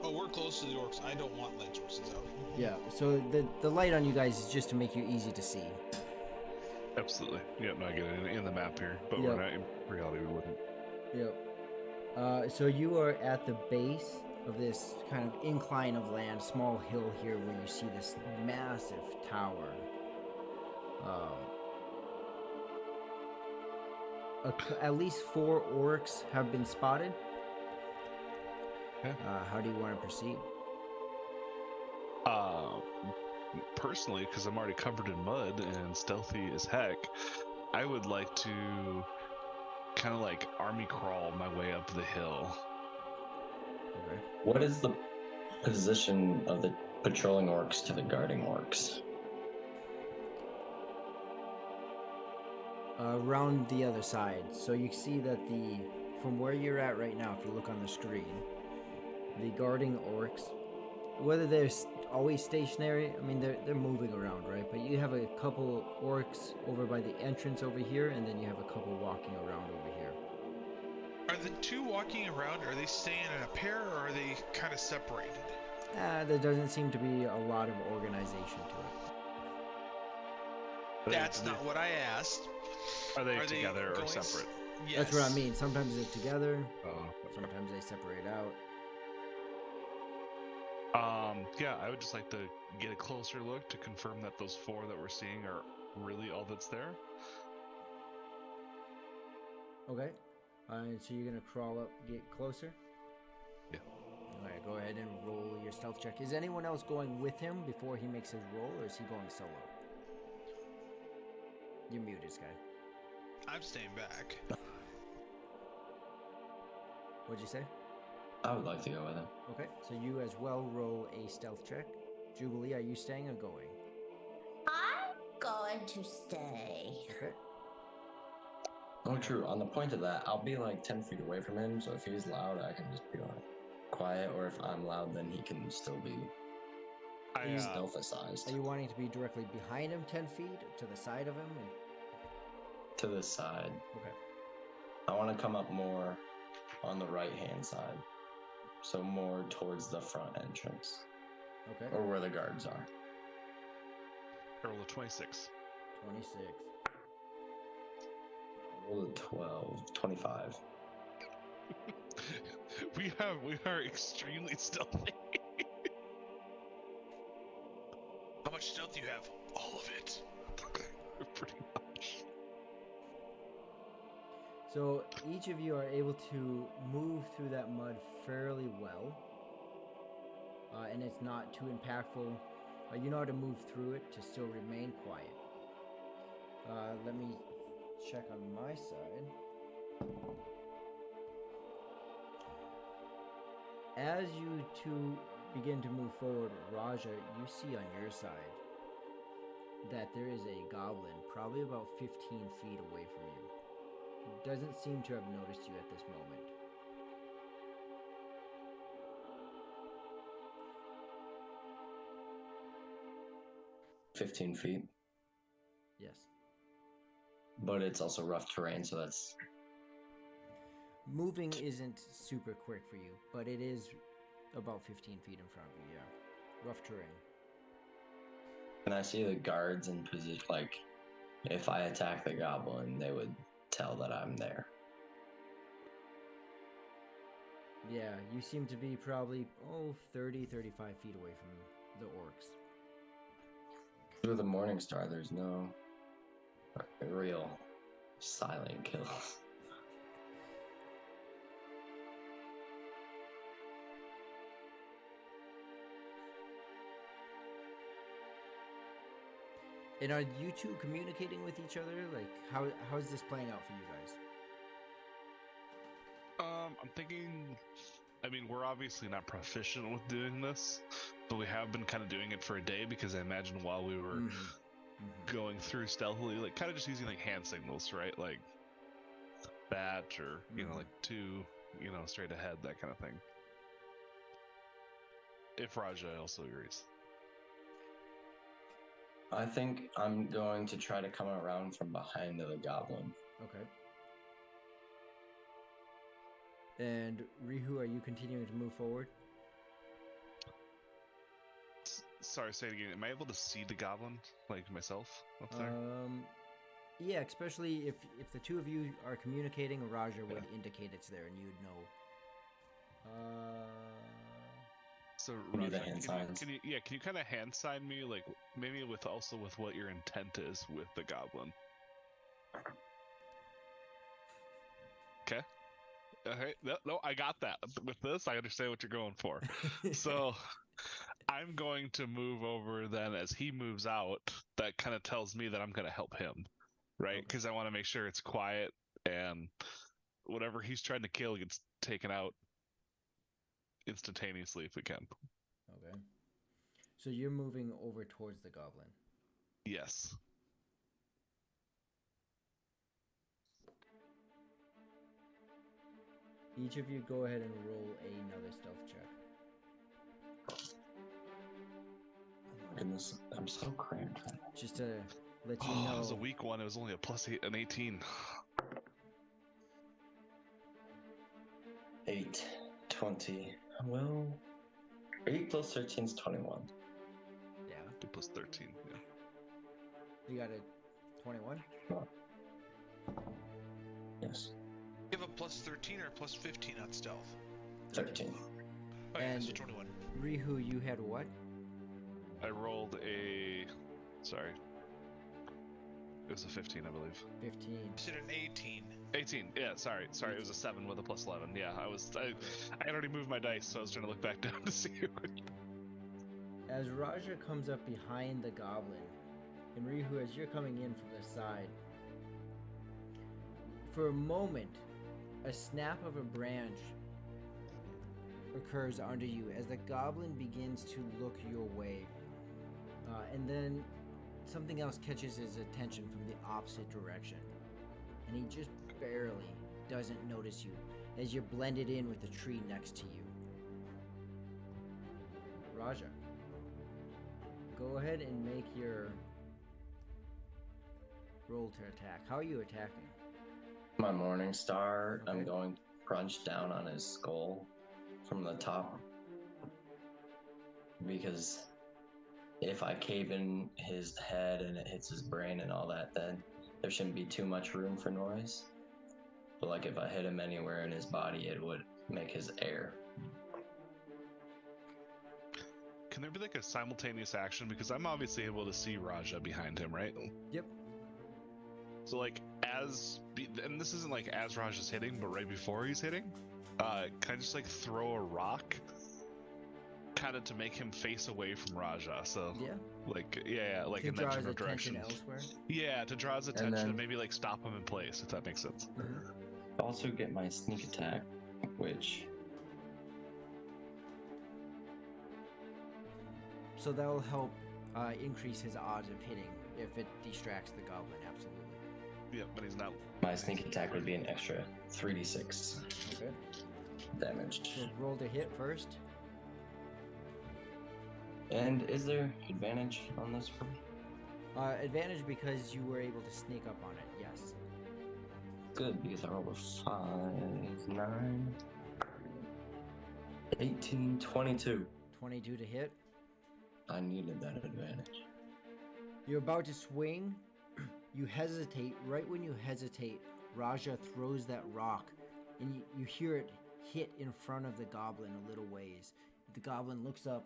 Oh, we're close to the orcs. I don't want light sources out. Yeah, so the light on you guys is just to make you easy to see. Absolutely. Yeah, no, I get it in the map here, but Yep. we're not in reality. We wouldn't. Yep. So you are at the base of this kind of incline of land, small hill here, where you see this massive tower. At least 4 orcs have been spotted. Yeah. How do you want to proceed? Personally, because I'm already covered in mud and stealthy as heck, I would like to kind of like army crawl my way up the hill. Okay. What is the position of the patrolling orcs to the guarding orcs? Around the other side. So you see that from where you're at right now, if you look on the screen, the guarding orcs, whether they're always stationary, I mean they're moving around, right? But you have a couple orcs over by the entrance over here, and then you have a couple walking around over here. Are the two walking around, are they staying in a pair, or are they kind of separated? There doesn't seem to be a lot of organization to it. That's not what I asked. Are they Are they together or going separate? Yes. That's what I mean. Sometimes they're together, Oh. sometimes they separate out. Yeah, I would just like to get a closer look to confirm that those 4 that we're seeing are really all that's there. Okay. So you're gonna crawl up, get closer? Yeah. Alright, go ahead and roll your stealth check. Is anyone else going with him before he makes his roll, or is he going solo? You're muted, Sky. I'm staying back. What'd you say? I would like to go with him. Okay, so you as well roll a stealth check. Jubilee, are you staying or going? I'm going to stay. Okay. Oh, true. On the point of that, I'll be like 10 feet away from him, so if he's loud, I can just be like quiet, or if I'm loud, then he can still be stealthicized. Are you wanting to be directly behind him, 10 feet to the side of him? To the side. Okay. I want to come up more on the right-hand side. So more towards the front entrance. Okay. Or where the guards are. Roll a 26. 26. Roll a 12. 25. we are extremely stealthy. How much stealth do you have? All of it. Pretty much. So each of you are able to move through that mud fairly well, and it's not too impactful. You know how to move through it to still remain quiet. Let me check on my side. As you two begin to move forward, Raja, you see on your side that there is a goblin probably about 15 feet away from you. Doesn't seem to have noticed you at this moment. 15 feet. Yes. But it's also rough terrain, so that's... Moving isn't super quick for you, but it is about 15 feet in front of you, yeah. Rough terrain. Can I see the guards in position? Like, if I attack the goblin, they would tell that I'm there. Yeah, you seem to be probably, 30, 35 feet away from the orcs. Through the Morning Star, there's no real silent kill. And are you two communicating with each other? Like, how is this playing out for you guys? I'm thinking, I mean, we're obviously not proficient with doing this, but we have been kind of doing it for a day because I imagine while we were going through stealthily, like kind of just using like hand signals, right? Like that or, you know, like two, you know, straight ahead, that kind of thing. If Raja also agrees. I think I'm going to try to come around from behind the goblin. Okay. And Rihu, are you continuing to move forward? Sorry, say it again. Am I able to see the goblin, like myself, up there? Yeah, especially if the two of you are communicating, Raja would indicate it's there, and you'd know. So Maybe the Raja, hand signs. can you kind of hand sign me, like maybe with also with what your intent is with the goblin? Okay. Okay. No, I got that. With this, I understand what you're going for. So I'm going to move over then as he moves out. That kind of tells me that I'm going to help him, right? Because I want to make sure it's quiet and whatever he's trying to kill gets taken out instantaneously if we can. Okay. So you're moving over towards the goblin. Yes. Each of you go ahead and roll another stealth check. Oh my goodness, I'm so cramped. Just to let you know. It was a weak one. It was only a +8, an 18. 8, 20. Well, 8 plus 13 is 21. Yeah. 2 plus 13. Yeah. You got a 21? Yes. You have a +13 or a +15 on stealth? 13. Okay, And so 21. Rihu, you had what? I rolled a. Sorry. It was a 15, I believe. 15. You said an 18. 18. Yeah, sorry. It was a 7 with a +11. Yeah, I had already moved my dice, so I was trying to look back down to see who. As Raja comes up behind the goblin, and Rihu, as you're coming in from the side, for a moment, a snap of a branch occurs under you as the goblin begins to look your way. And then something else catches his attention from the opposite direction. And he just barely doesn't notice you as you're blended in with the tree next to you. Raja. go ahead and make your roll to attack. How are you attacking? My Morning Star, Okay. I'm going to crunch down on his skull from the top. Because if I cave in his head and it hits his brain and all that, then there shouldn't be too much room for noise. But like if I hit him anywhere in his body, it would make his air. Can there be like a simultaneous action? Because I'm obviously able to see Raja behind him, right? Yep. So like and this isn't like as Raja's hitting, but right before he's hitting, can I just like throw a rock, kind of to make him face away from Raja? So Yeah. like like To in draw that his general attention direction. elsewhere. Yeah, to draw his attention then- and maybe like stop him in place, if that makes sense. Also get my sneak attack, which So that'll help increase his odds of hitting if it distracts the goblin. Absolutely. Yeah, but he's not. my sneak attack would be an extra 3d6 Okay. damage. So roll to hit first. And is there advantage on this roll? Advantage because you were able to sneak up on it. Yes. Good, because I rolled a 5, 9, 18, 22. 22 to hit. I needed that advantage. You're about to swing. You hesitate. Right when you hesitate, Raja throws that rock, and you hear it hit in front of the goblin a little ways. The goblin looks up.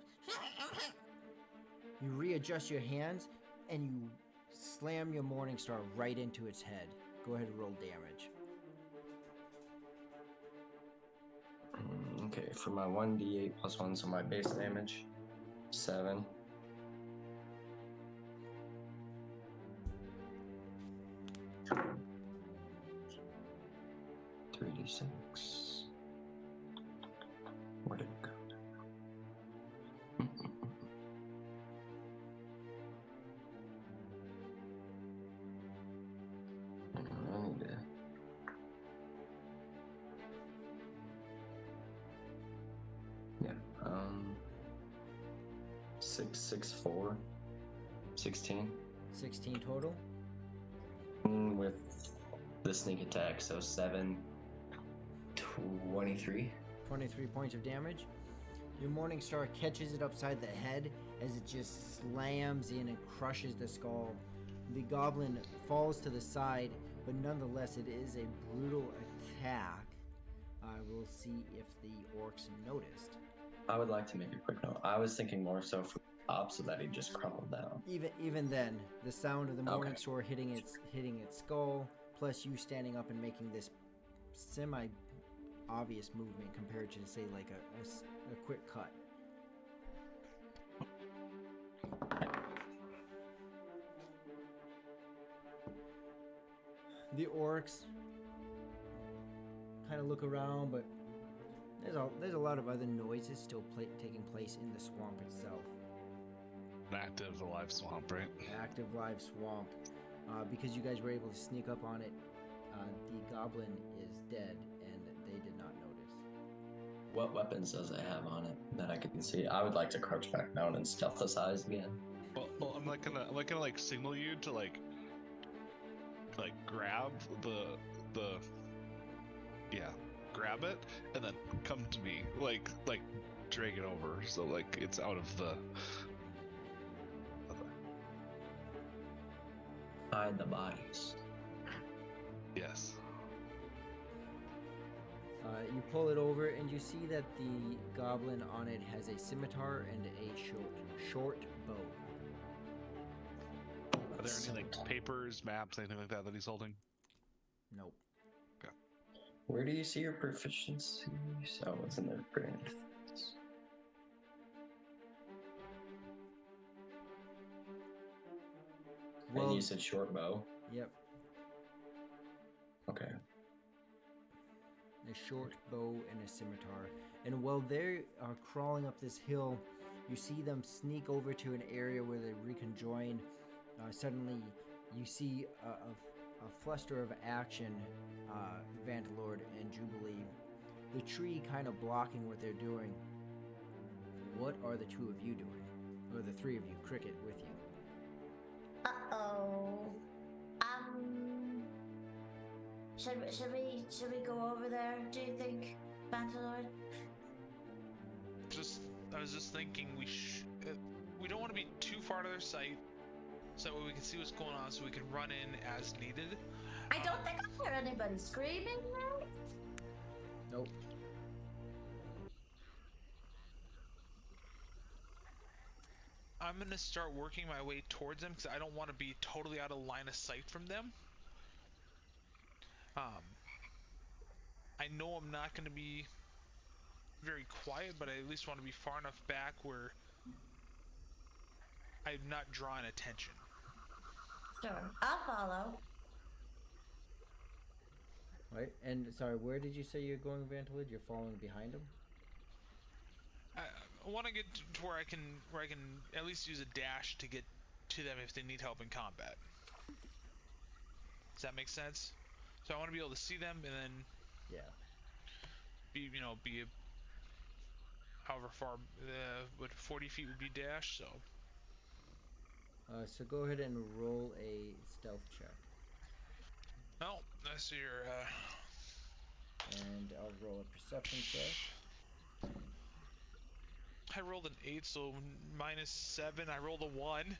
You readjust your hands, and you slam your Morning Star right into its head. Go ahead and roll damage. Okay, for my 1d8 plus 1, so my base damage, 7. Three d6. Where did it go? I need to. Yeah. 6, 6, 4, 16. 16 total. With the sneak attack, so 7, 23. 23 points of damage. Your Morning Star catches it upside the head as it just slams in and crushes the skull. The goblin falls to the side, but nonetheless, it is a brutal attack. We'll see if the orcs noticed. I would like to make a quick note. I was thinking more so for top so that he just crumpled down. Even then, the sound of the Morning Okay. Star hitting its skull, plus you standing up and making this semi-obvious movement compared to say like a quick cut. The orcs kind of look around, but there's a lot of other noises still taking place in the swamp itself. An active, alive swamp, right? Active live swamp. Because you guys were able to sneak up on it, the goblin is dead, and they did not notice. What weapons does it have on it that I can see? I would like to crouch back down and stealthicize again. Well, I'm like gonna like signal you to like grab the grab it and then come to me, like drag it over so like it's out of the. Hide the bodies. Yes. You pull it over, and you see that the goblin on it has a scimitar and a short bow. Are there any like papers, maps, anything like that he's holding? Nope. Where do you see your proficiency? Oh, it's in the brand. And you said short bow? Yep. Okay. A short bow and a scimitar. And while they are crawling up this hill, you see them sneak over to an area where they reconjoin. Suddenly, you see a fluster of action, Vantalord and Jubilee. The tree kind of blocking what they're doing. What are the two of you doing? Or the three of you, Cricket with you. Uh-oh. Should we go over there, do you think, Bantalord? I was just thinking we don't want to be too far to their sight, so that way we can see what's going on, so we can run in as needed. I don't think I hear anybody screaming, right? Nope. I'm gonna start working my way towards them because I don't want to be totally out of line of sight from them. I know I'm not gonna be very quiet, but I at least want to be far enough back where I'm not drawing attention. Sure, I'll follow. Right? And sorry, where did you say you're going, Vantalid? You're following behind him? I want to get to where I can at least use a dash to get to them if they need help in combat. Does that make sense? So I want to be able to see them and then Yeah. be however far what 40 feet would be dash. So go ahead and roll a stealth check. Well, that's your And I'll roll a perception check. I rolled an 8, so -7. I rolled a 1.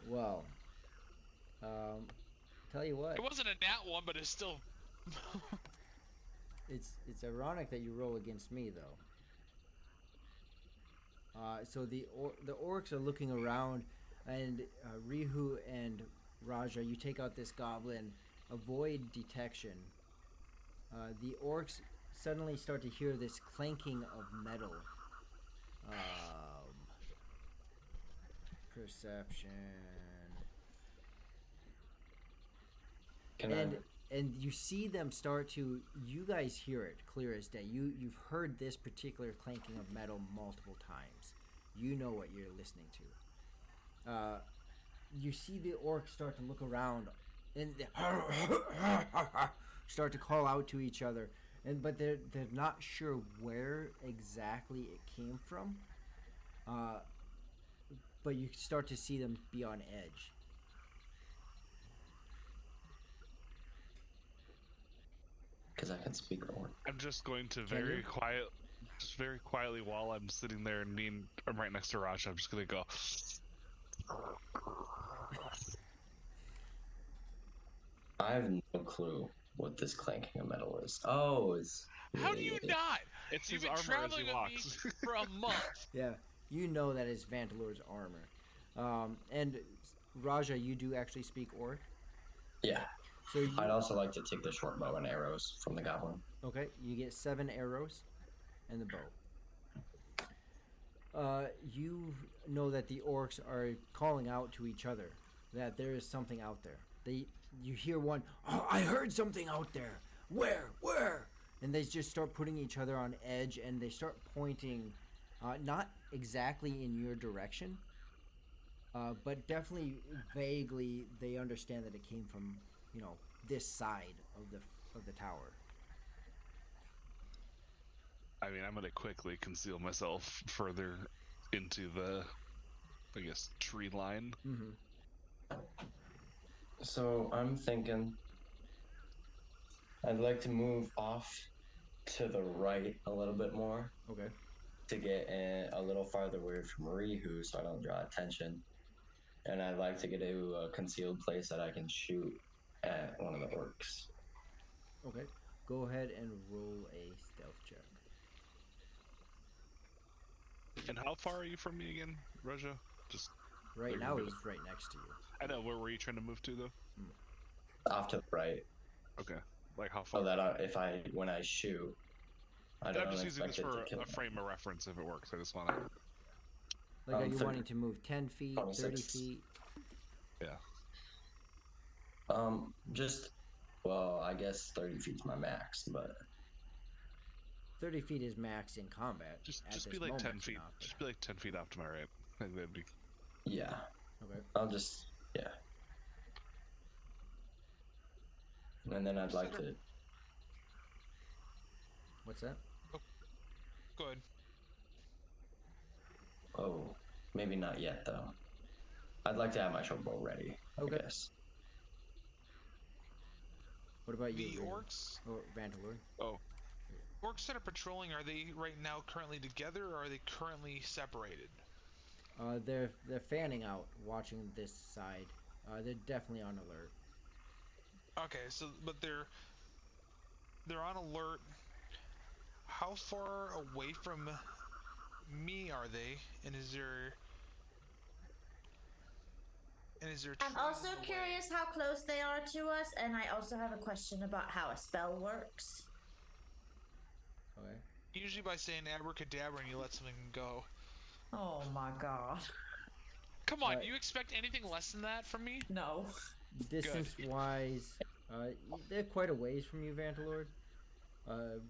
Well, tell you what, It wasn't a nat 1, but it's still. it's ironic that you roll against me though. So the orcs are looking around, and Rihu and Raja, you take out this goblin, avoid detection. The orcs suddenly start to hear this clanking of metal. Perception. And you see them start to. You guys hear it clear as day. You've heard this particular clanking of metal multiple times. You know what you're listening to. You see the orcs start to look around, and start to call out to each other, but they're not sure where exactly it came from. But you start to see them be on edge. Because I can speak Orc. I'm just going to Can very you? very quietly while I'm sitting there and I'm right next to Raj. I'm just gonna go. I have no clue what this clanking of metal is. Oh, it's. How do you not? It's You've his been armor as traveling he with me walks. for a month. Yeah, you know that is Vantalor's armor. And Raja, you do actually speak Orc. Yeah. So you, I'd also like to take the short bow and arrows from the goblin. okay, you get 7 arrows and the bow. You know that the orcs are calling out to each other, that there is something out there. You hear one, oh, I heard something out there. Where? And they just start putting each other on edge, and they start pointing, not exactly in your direction, but definitely vaguely they understand that it came from, this side of the tower. I mean, I'm gonna quickly conceal myself further into the, I guess, tree line. Mm-hmm. So I'm thinking I'd like to move off to the right a little bit more Okay. to get a little farther away from Rihu so I don't draw attention. And I'd like to get to a concealed place that I can shoot at one of the orcs. Okay. Go ahead and roll a stealth check. And how far are you from me again, Raja? Just Right like, now, he's right next to you. I know. Where were you trying to move to though? Off to the right. Okay. Like how far? So that when I shoot, I I'm don't just using expect this it for to kill a frame of reference if it works. I just want to. Like, are you 30, wanting to move 10 feet, 30 26. feet? Yeah. Just, well, I guess 30 feet's my max, but 30 feet is max in combat. Just at be this like moment, 10 feet. not, but- Just be like 10 feet off to my right. I think that'd be. yeah. Okay. I'll just, yeah. And then I'd like to. What's that? Good. Oh, maybe not yet though. I'd like to have my short bow ready, Okay. I guess. What about you, The Ryu? orcs, Or Vantalord? Oh, orcs that are patrolling, are they right now currently together, or are they currently separated? They're fanning out, watching this side. They're definitely on alert. Okay, so but they're on alert. How far away from me are they? And is there I'm trees also in the way? curious how close they are to us, and I also have a question about how a spell works. Okay. Usually by saying abracadabra and you let something go. Oh my god. Come on, you expect anything less than that from me? No. Good. Distance wise, they're quite a ways from you, Vantalord.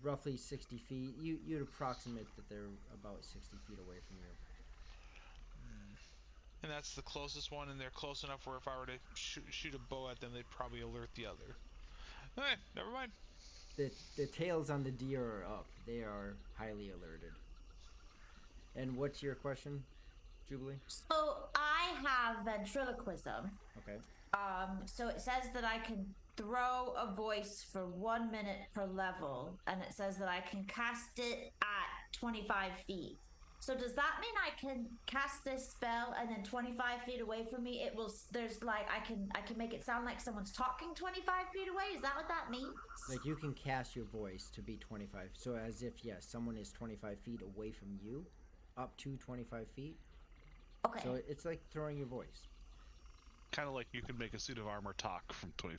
Roughly 60 feet. You'd approximate that they're about 60 feet away from you. And that's the closest one, and they're close enough where if I were to shoot a bow at them, they'd probably alert the other. Eh, never mind. The tails on the deer are up. They are highly alerted. And what's your question, Jubilee? So I have ventriloquism. Okay. So it says that I can throw a voice for 1 minute per level, and it says that I can cast it at 25 feet. So does that mean I can cast this spell and then 25 feet away from me it will there's like I can make it sound like someone's talking 25 feet away? Is that what that means? Like you can cast your voice to be 25. So as if, yes, someone is 25 feet away from you, up to 25 feet. Okay. So it's like throwing your voice. kind of like you could make a suit of armor talk from 20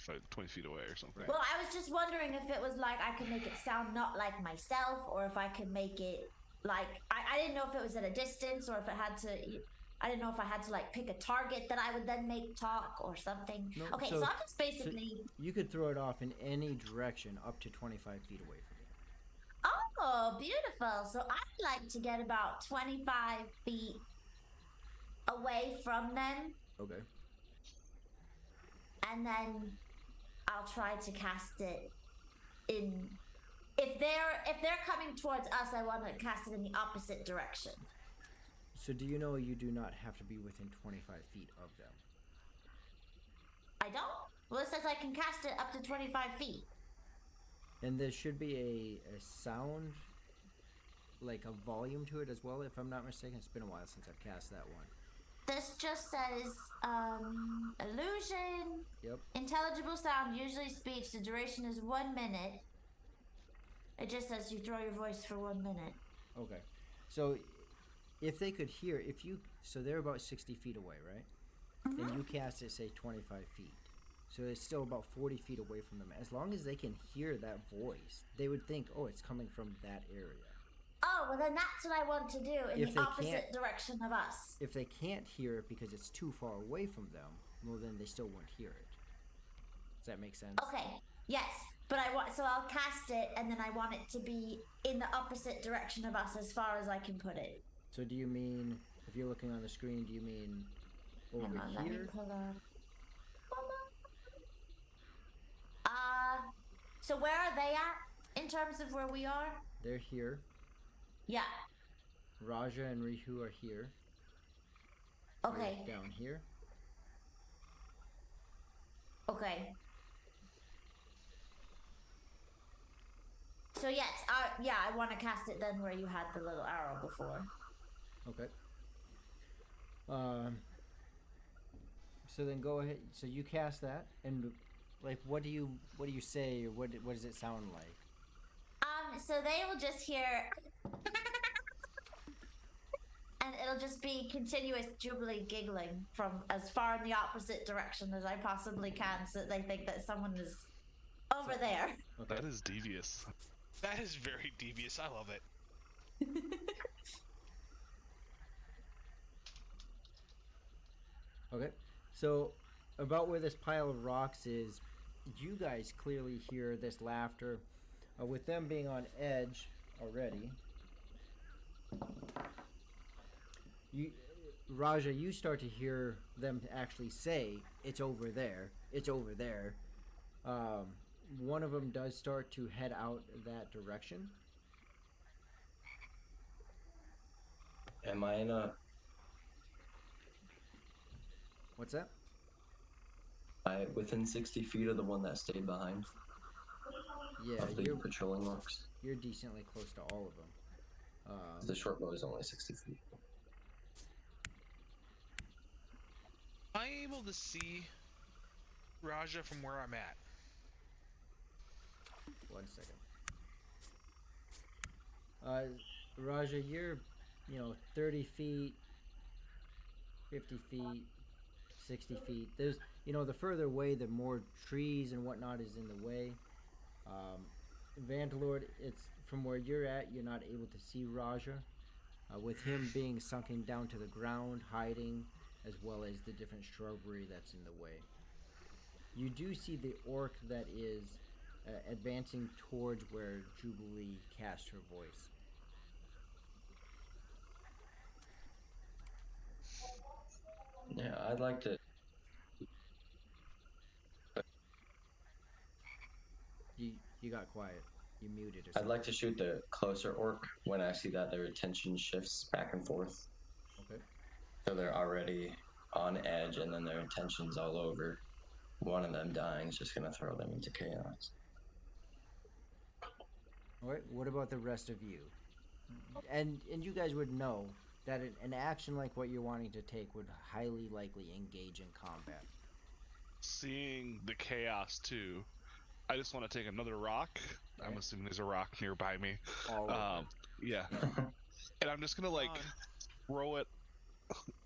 feet away or something. Well, I was just wondering if it was like I could make it sound not like myself, or if I could make it like I didn't know if it was at a distance or if it had to. I didn't know if I had to like pick a target that I would then make talk or something. No, Okay, so I'm just basically. You could throw it off in any direction up to 25 feet away from you. Oh, beautiful. So I'd like to get about 25 feet away from them, Okay. and then I'll try to cast it in. If they're coming towards us, I want to cast it in the opposite direction. So do you know you do not have to be within 25 feet of them? I don't. Well, it says I can cast it up to 25 feet. And there should be a sound, like a volume to it as well, if I'm not mistaken. It's been a while since I've cast that one. This just says illusion. Yep. Intelligible sound, usually speech. The duration is 1 minute. It just says you throw your voice for 1 minute. Okay. So if they could hear, so they're about 60 feet away, right? Mm-hmm. And you cast it, say, 25 feet. So it's still about 40 feet away from them. As long as they can hear that voice, they would think, oh, it's coming from that area. Oh, well, then that's what I want to do in If the they opposite can't- direction of us. If they can't hear it because it's too far away from them, well, then they still won't hear it. Does that make sense? Okay. Yes, but so I'll cast it, and then I want it to be in the opposite direction of us as far as I can put it. So do you mean, if you're looking on the screen, do you mean over Hang on, let me here? pull up. So where are they at in terms of where we are? They're here. Yeah. Raja and Rihu are here. Okay. You're down here. Okay. So yes, I want to cast it then where you had the little arrow before. Okay. So then go ahead. So you cast that, and like, what do you say, or what does it sound like? So they will just hear, and it'll just be continuous Jubilee giggling from as far in the opposite direction as I possibly can, so that they think that someone is over there. Okay. That is devious. That is very devious. I love it. Okay. So about where this pile of rocks is, you guys clearly hear this laughter. With them being on edge already, Raja, you start to hear them actually say, "It's over there. It's over there." One of them does start to head out that direction. Am I in a What's that? Within 60 feet of the one that stayed behind Yeah, of the patrolling orcs. you're decently close to all of them. The short bow is only 60 feet. Am I able to see Raja from where I'm at? 1 second. Raja, you're, 30 feet, 50 feet, 60 feet. There's, the further away, the more trees and whatnot is in the way. Vandalord, it's from where you're at, you're not able to see Raja. With him being sunken down to the ground, hiding, as well as the different shrubbery that's in the way. You do see the orc that is advancing towards where Jubilee cast her voice. Yeah, I'd like to. You got quiet. You muted or I'd something. like to shoot the closer orc when I see that their attention shifts back and forth. Okay. So they're already on edge, and then their attention's all over. One of them dying is just gonna throw them into chaos. All right. What about the rest of you? And you guys would know that an action like what you're wanting to take would highly likely engage in combat. Seeing the chaos too, I just want to take another rock. Okay. I'm assuming there's a rock nearby me. All over. Yeah, and I'm just gonna like On. throw it.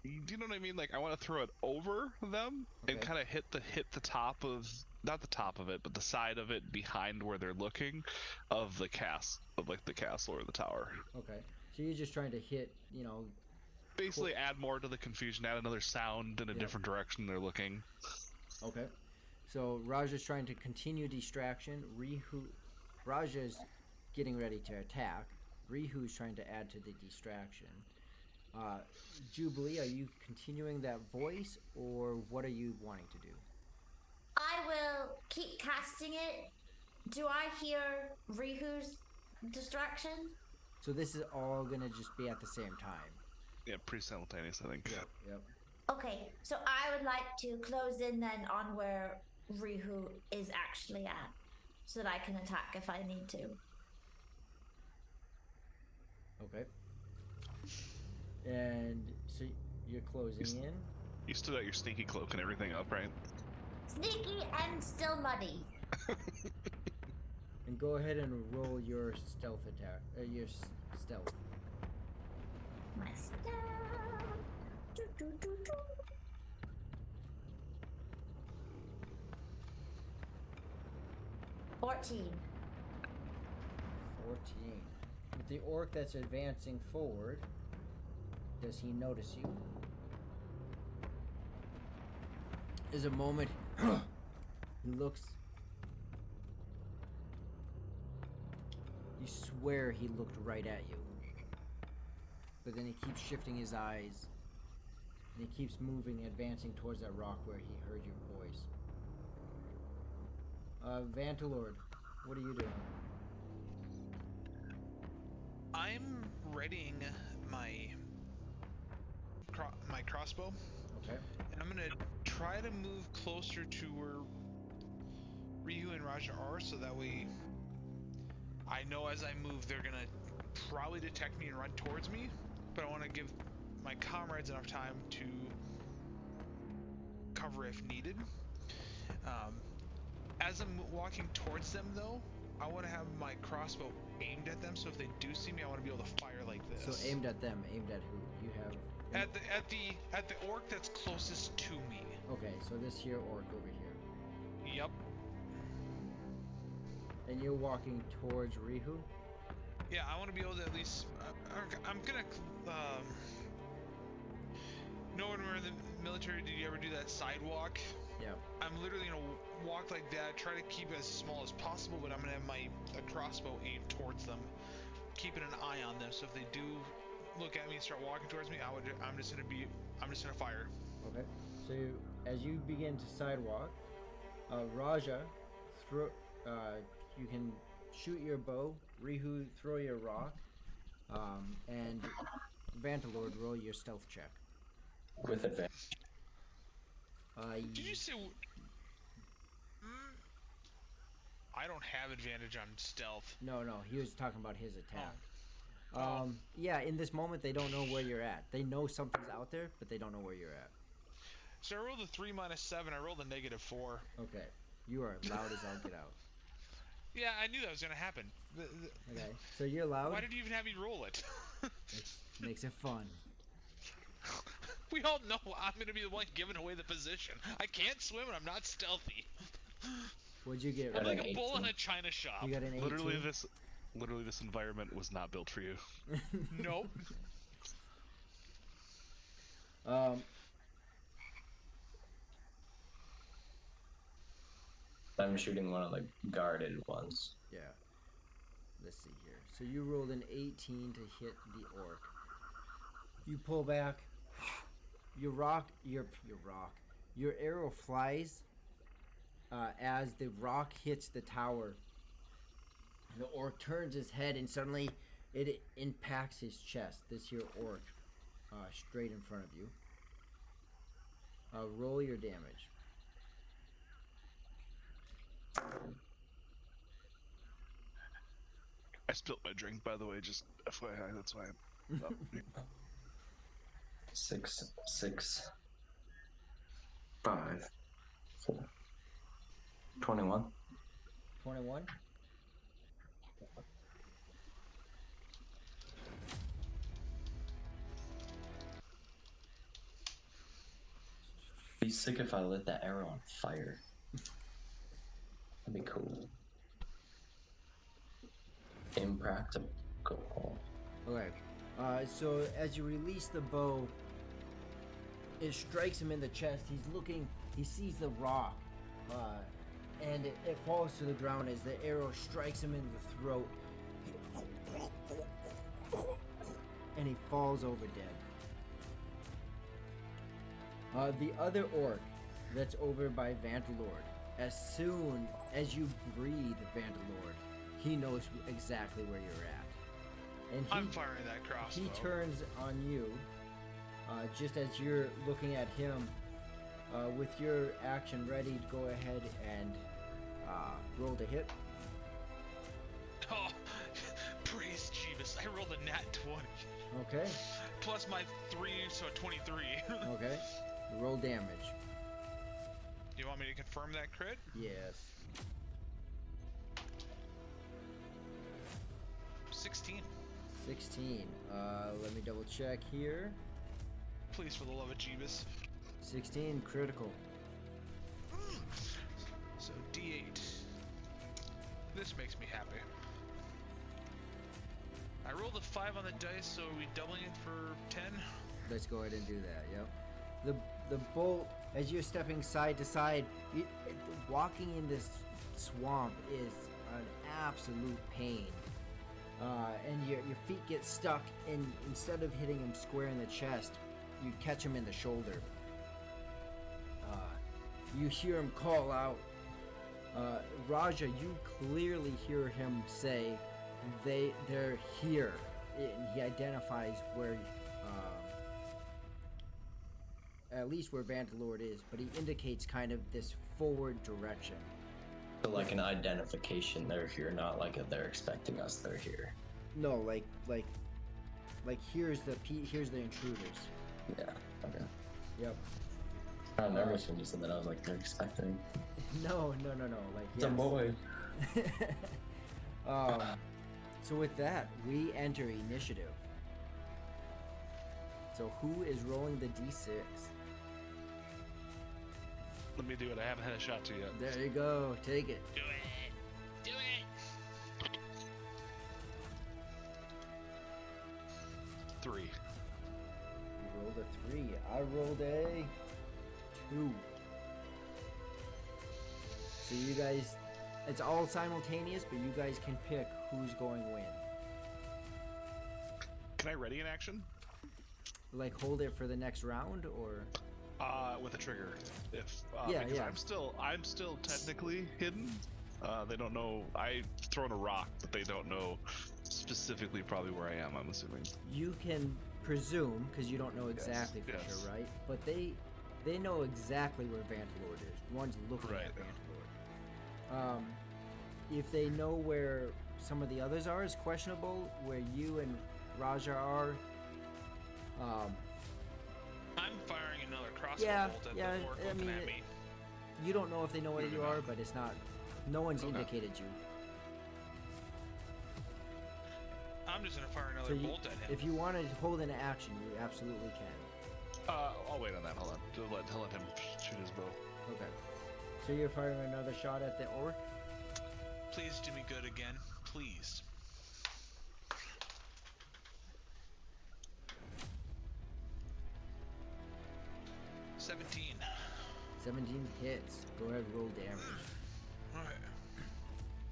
Do you know what I mean? Like I want to throw it over them and Okay. kind of hit the top of, not the top of it, but the side of it behind where they're looking, of the castle or the tower. Okay. So you're just trying to hit, Basically, add more to the confusion, add another sound in a Yep. different direction they're looking. Okay. So Raja's trying to continue distraction. Raja's getting ready to attack. Rihu's trying to add to the distraction. Jubilee, are you continuing that voice, or what are you wanting to do? I will keep casting it. Do I hear Rihu's distraction? So this is all gonna just be at the same time. Yeah, pretty simultaneous, I think. Yep. Okay, so I would like to close in then on where Rihu is actually at, so that I can attack if I need to. Okay. And so you're closing in. You still got your sneaky cloak and everything up, right? Sneaky and still muddy. And go ahead and roll your stealth attack. Stealth. My stuff. 14. 14. With the orc that's advancing forward, does he notice you? There's a moment he looks. You swear he looked right at you. But then he keeps shifting his eyes. And he keeps moving, advancing towards that rock where he heard your voice. Vantalord, what are you doing? I'm readying my crossbow, Okay. and I'm gonna try to move closer to where Ryu and Raja are, so that way I know as I move they're gonna probably detect me and run towards me. But I want to give my comrades enough time to cover if needed. As I'm walking towards them, though, I want to have my crossbow aimed at them, so if they do see me, I want to be able to fire like this. So aimed at them. Aimed at who? You have. At the orc that's closest to me. Okay, so this here orc over here. Yep. And you're walking towards Rihu? Yeah, I want to be able to at least. I'm gonna. Knowing we're in the military, did you ever do that sidewalk? Yeah. I'm literally gonna walk like that, try to keep it as small as possible, but I'm gonna have my crossbow aimed towards them, keeping an eye on them. So if they do look at me and start walking towards me, I'm just gonna fire. Okay. So as you begin to sidewalk, Raja, you can shoot your bow. Rihu, throw your rock, and Vantalord, roll your stealth check. With advantage. Did you say? I don't have advantage on stealth. No, he was talking about his attack. Oh. Yeah, in this moment, they don't know where you're at. They know something's out there, but they don't know where you're at. So I rolled a 3 minus 7. I rolled a -4. Okay, you are loud as all get out. Yeah, I knew that was gonna happen. Okay, so you're loud. Why did you even have me roll it? It makes it fun. We all know I'm gonna be the one giving away the position. I can't swim and I'm not stealthy. What'd you get? I'm Got like an a bull in 18. a china shop. You got an 18? Literally this environment was not built for you. Nope. I'm shooting one of the guarded ones. Yeah. Let's see here. So you rolled an 18 to hit the orc. You pull back. Your arrow flies as the rock hits the tower. The orc turns his head and suddenly it impacts his chest. This here orc, straight in front of you. Roll your damage. I spilt my drink, by the way, just FYI. That's why I'm not. 6, 6, 5, 4, 21. 21. Be sick if I lit that arrow on fire. That'd be cool. Impractical. Okay. So as you release the bow, it strikes him in the chest. He's looking. He sees the rock, and it falls to the ground as the arrow strikes him in the throat, and he falls over dead. The other orc that's over by Vantalord, as soon as you breathe Vantalord, he knows exactly where you're at. And I'm firing that crossbow. he turns on you, just as you're looking at him, with your action ready to go ahead and roll to hit. Oh, praise Jeebus. I rolled a nat 20. Okay. Plus my 3, so 23. Okay. Roll damage. Do you want me to confirm that crit? Yes. 16. 16. Let me double check here. Please, for the love of Jeebus. 16 critical. So D8. This makes me happy. I rolled a 5 on the dice, so are we doubling it for 10? Let's go ahead and do that. Yep. The bolt, as you're stepping side to side, walking in this swamp is an absolute pain. And your feet get stuck, and instead of hitting him square in the chest, you catch him in the shoulder. You hear him call out. Raja, you clearly hear him say, they're here. And he identifies where, at least where Vantalord is, but he indicates kind of this forward direction. So like an identification, they're here, not like a they're expecting us, they're here. No, like here's the intruders. Yeah, okay. Yep. I got nervous when you said that. I was like, they're expecting. No. Like It's a boy. So with that, we enter initiative. So who is rolling the d6? Let me do it. I haven't had a shot to yet. There you go. Take it. Do it! Do it! 3. You rolled a 3. I rolled a 2. So you guys, it's all simultaneous, but you guys can pick who's going when. Can I ready an action? Like hold it for the next round, or? With a trigger. If Yeah, because yeah. I'm still technically hidden. They don't know. I've thrown a rock, but they don't know specifically probably where I am. I'm assuming. You can presume, because you don't know exactly for yes. sure, right? But they they know exactly where Vantalord is. One's looking Right. at Vantalord. If they know where some of the others are, is questionable. Where you and Raja are, I'm firing another crossbow Yeah, bolt at yeah, the orc I looking mean, at me. you don't know if they know where Moving you are, on. but it's not. No one's Okay. indicated you. I'm just gonna fire So another bolt at him. if you want to hold an action, you absolutely can. I'll wait on that. Hold on. To let him shoot his bow. Okay. So you're firing another shot at the orc. Please do me good again. Please. $17. 17 hits. Go ahead, roll damage. Alright.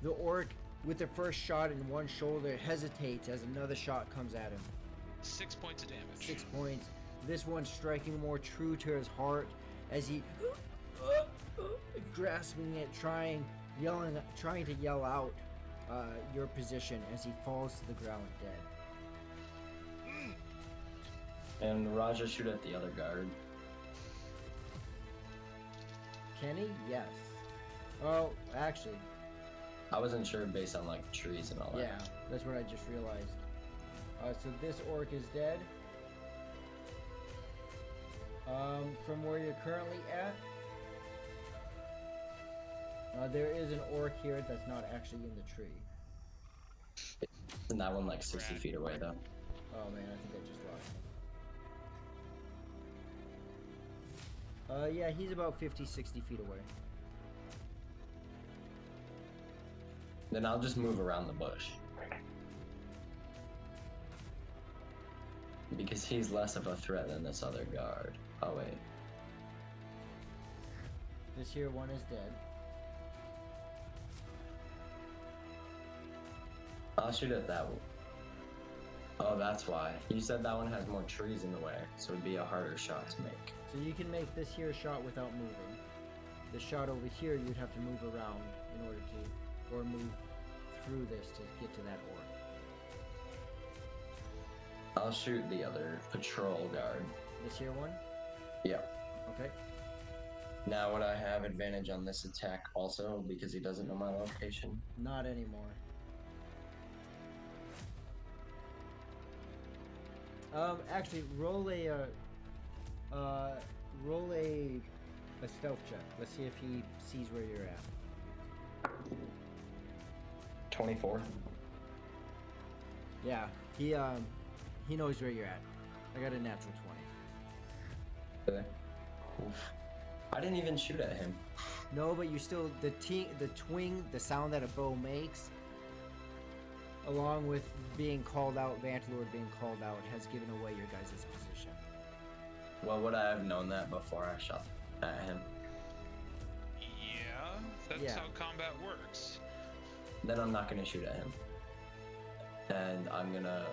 The orc, with the first shot in one shoulder, hesitates as another shot comes at him. 6 points of damage. 6 points. This one striking more true to his heart as he grasping it, trying to yell out your position as he falls to the ground dead. And Raja shoot at the other guard. Kenny, yes. Oh, actually, I wasn't sure based on like trees and all that. yeah, that's what I just realized. So this orc is dead. From where you're currently at, there is an orc here that's not actually in the tree. Isn't that one like 60 feet away though? Oh man, I think I just lost him. Yeah, he's about 50, 60 feet away. Then I'll just move around the bush. Because he's less of a threat than this other guard. Oh wait. This here one is dead. I'll shoot at that one. Oh, that's why. You said that one has more trees in the way, so it'd be a harder shot to make. So you can make this here shot without moving. The shot over here, you'd have to move around in order to, or move through this to get to that orc. I'll shoot the other patrol guard. This here one? Yeah. Okay. Now would I have advantage on this attack also because he doesn't know my location? Not anymore. Actually, roll a stealth check. Let's see if he sees where you're at. 24. Yeah, he knows where you're at. I got a natural 20. Okay. Oof. I didn't even shoot at him. No, but you still the twing, the sound that a bow makes, along with being called out, Vantalord being called out, has given away your guys' position. Well, would I have known that before I shot at him? Yeah, that's Yeah. how combat works. Then I'm not gonna shoot at him. And I'm gonna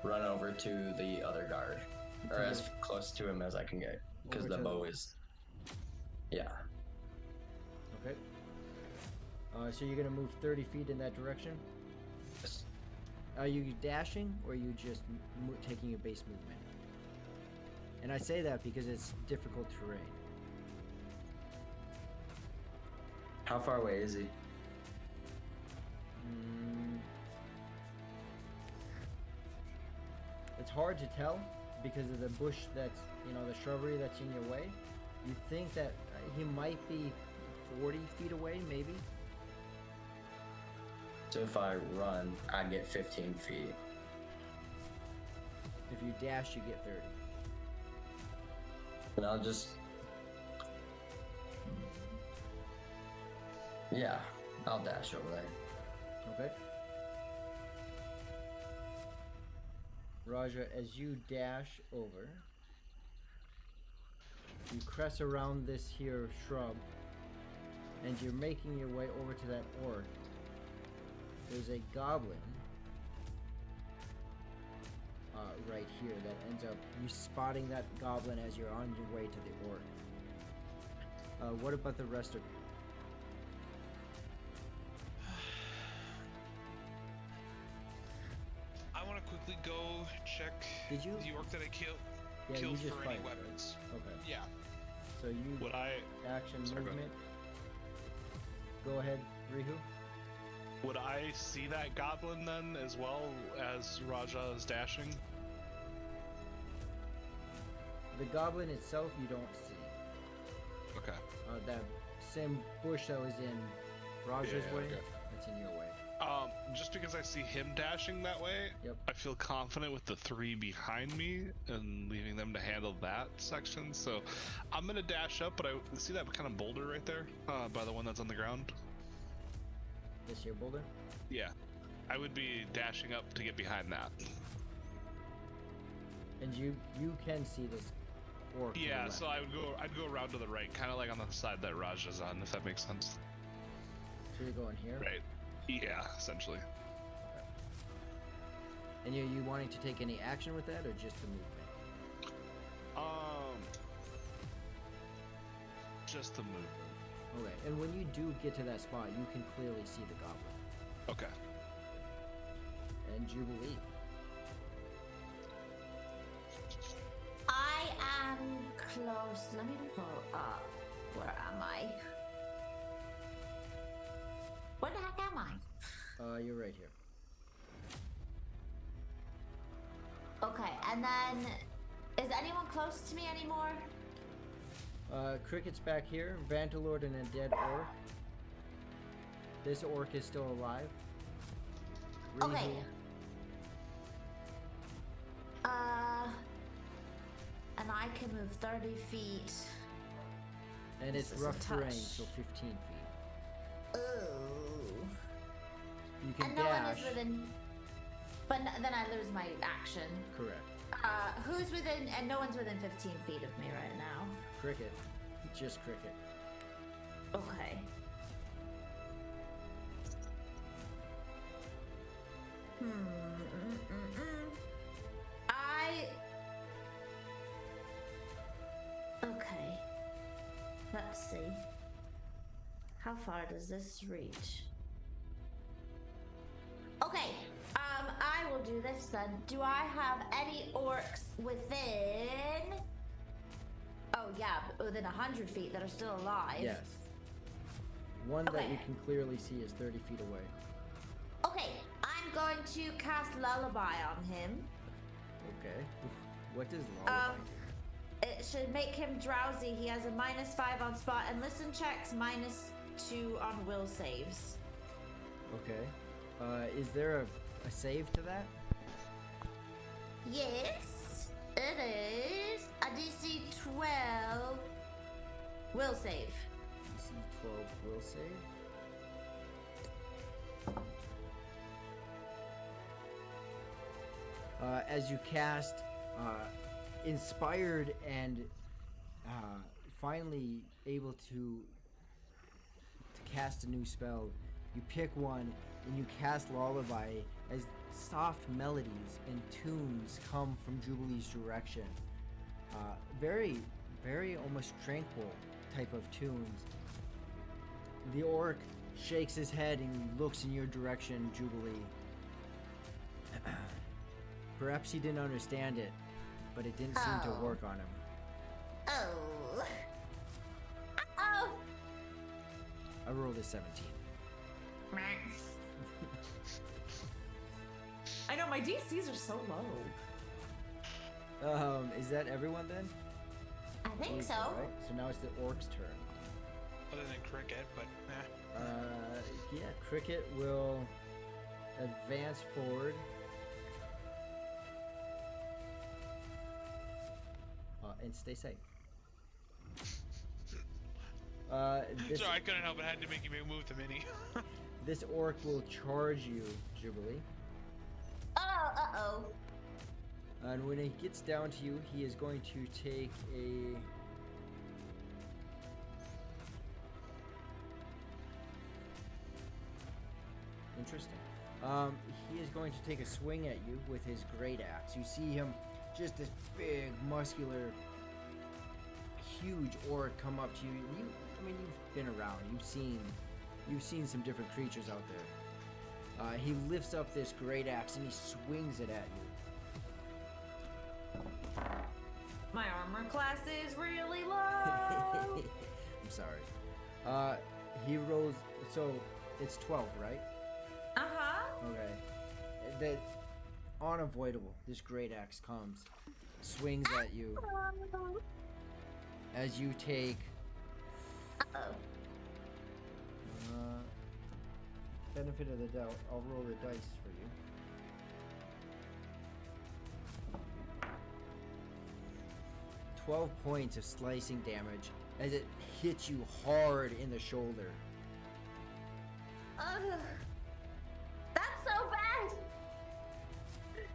run over to the other guard. Or To as the- close to him as I can get. Because Over the to bow is... Yeah. Okay. So you're gonna move 30 feet in that direction. Yes. Are you dashing, or are you just taking your base movement? And I say that because it's difficult terrain. How far away is he? It's hard to tell because of the bush that's, the shrubbery that's in your way. You think that he might be 40 feet away, maybe? So if I run, I get 15 feet. If you dash, you get 30. And I'll just... Yeah, I'll dash over there. Okay. Raja, as you dash over, you crest around this here shrub, and you're making your way over to that orc. There's a goblin right here that ends up you spotting that goblin as you're on your way to the orc. What about the rest of you? I want to quickly go check Did you? the orc that I killed. Yeah, kill you just for any fight, right? weapons. Okay. Yeah. So you Would I action Sorry, go movement. Go ahead, Rihu. would I see that goblin then as well as Raja is dashing? The goblin itself you don't see. Okay. That same bush that was in Raja's Yeah, way, okay. that's in your way. Just because I see him dashing that way, Yep. I feel confident with the 3 behind me and leaving them to handle that section. So I'm gonna dash up, but I see that kind of boulder right there, by the one that's on the ground. This here boulder. Yeah, I would be dashing up to get behind that. And you can see this orc. to the Yeah, left. so I'd go around to the right, kind of like on the side that Raja's on, if that makes sense. So you're going here. Right. Yeah, essentially. And you wanting to take any action with that, or just the movement? Just the movement. Okay. And when you do get to that spot, you can clearly see the goblin Okay. and Jubilee. I am close. Let me pull up. Where am I? Where the heck am I? You're right here. Okay, and then is anyone close to me anymore? Cricket's back here. Vantalord and a dead orc. This orc is still alive. Okay. Rihu. And I can move 30 feet. And it's This is a rough terrain, touch. so 15 feet. Ooh. You can And no one dash. is within. But then I lose my action. Correct. Who's within? And no one's within 15 feet of me right now. Cricket. Just cricket. Okay. Okay. Let's see. How far does this reach? Okay. I will do this then. Do I have any orcs within? Oh yeah, within 100 feet that are still alive. Yes. One that you Okay. can clearly see is 30 feet away. Okay, I'm going to cast Lullaby on him. Okay. What does lullaby do? It should make him drowsy. He has a -5 on spot and listen checks, -2 on will saves. Okay. Is there a save to that? Yes, it is a DC 12 will save. DC 12 will save. As you cast, inspired and finally able to cast a new spell, you pick one and you cast Lullaby as soft melodies and tunes come from Jubilee's direction. Very, very almost tranquil type of tunes. The orc shakes his head and looks in your direction, Jubilee. Perhaps he didn't understand it, but it didn't seem to Oh. work on him. Oh. Oh. I rolled a 17. I know my DCs are so low. Is that everyone then? I think Believe so. Right? So now it's the orc's turn. Other than cricket, but Yeah, Cricket will advance forward. And stay safe. This, sorry, I couldn't help it. I had to make you move the mini. this orc will charge you, Jubilee. Oh, uh-oh. And when he gets down to you, he is going to take a... Interesting. He is going to take a swing at you with his great axe. You see him, just this big, muscular, huge orc come up to you. I mean, you've been around. You've seen some different creatures out there. He lifts up this great axe and he swings it at you. armor class is really low. I'm sorry. He rolls. So it's 12, right? Uh-huh. Okay. That unavoidable. This great axe comes, swings at you. As you take Oh. benefit of the doubt, I'll roll the dice for you. 12 points of slicing damage as it hits you hard in the shoulder. Ugh. That's so bad.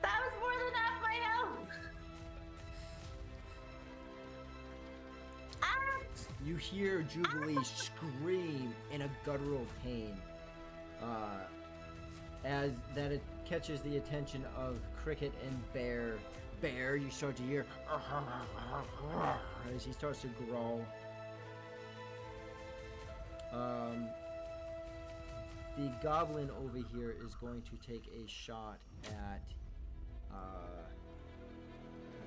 That was more than half my health. Ah! You hear Jubilee scream in a guttural pain as that it catches the attention of Cricket and Bear. Bear, you start to hear as he starts to growl. The goblin over here is going to take a shot at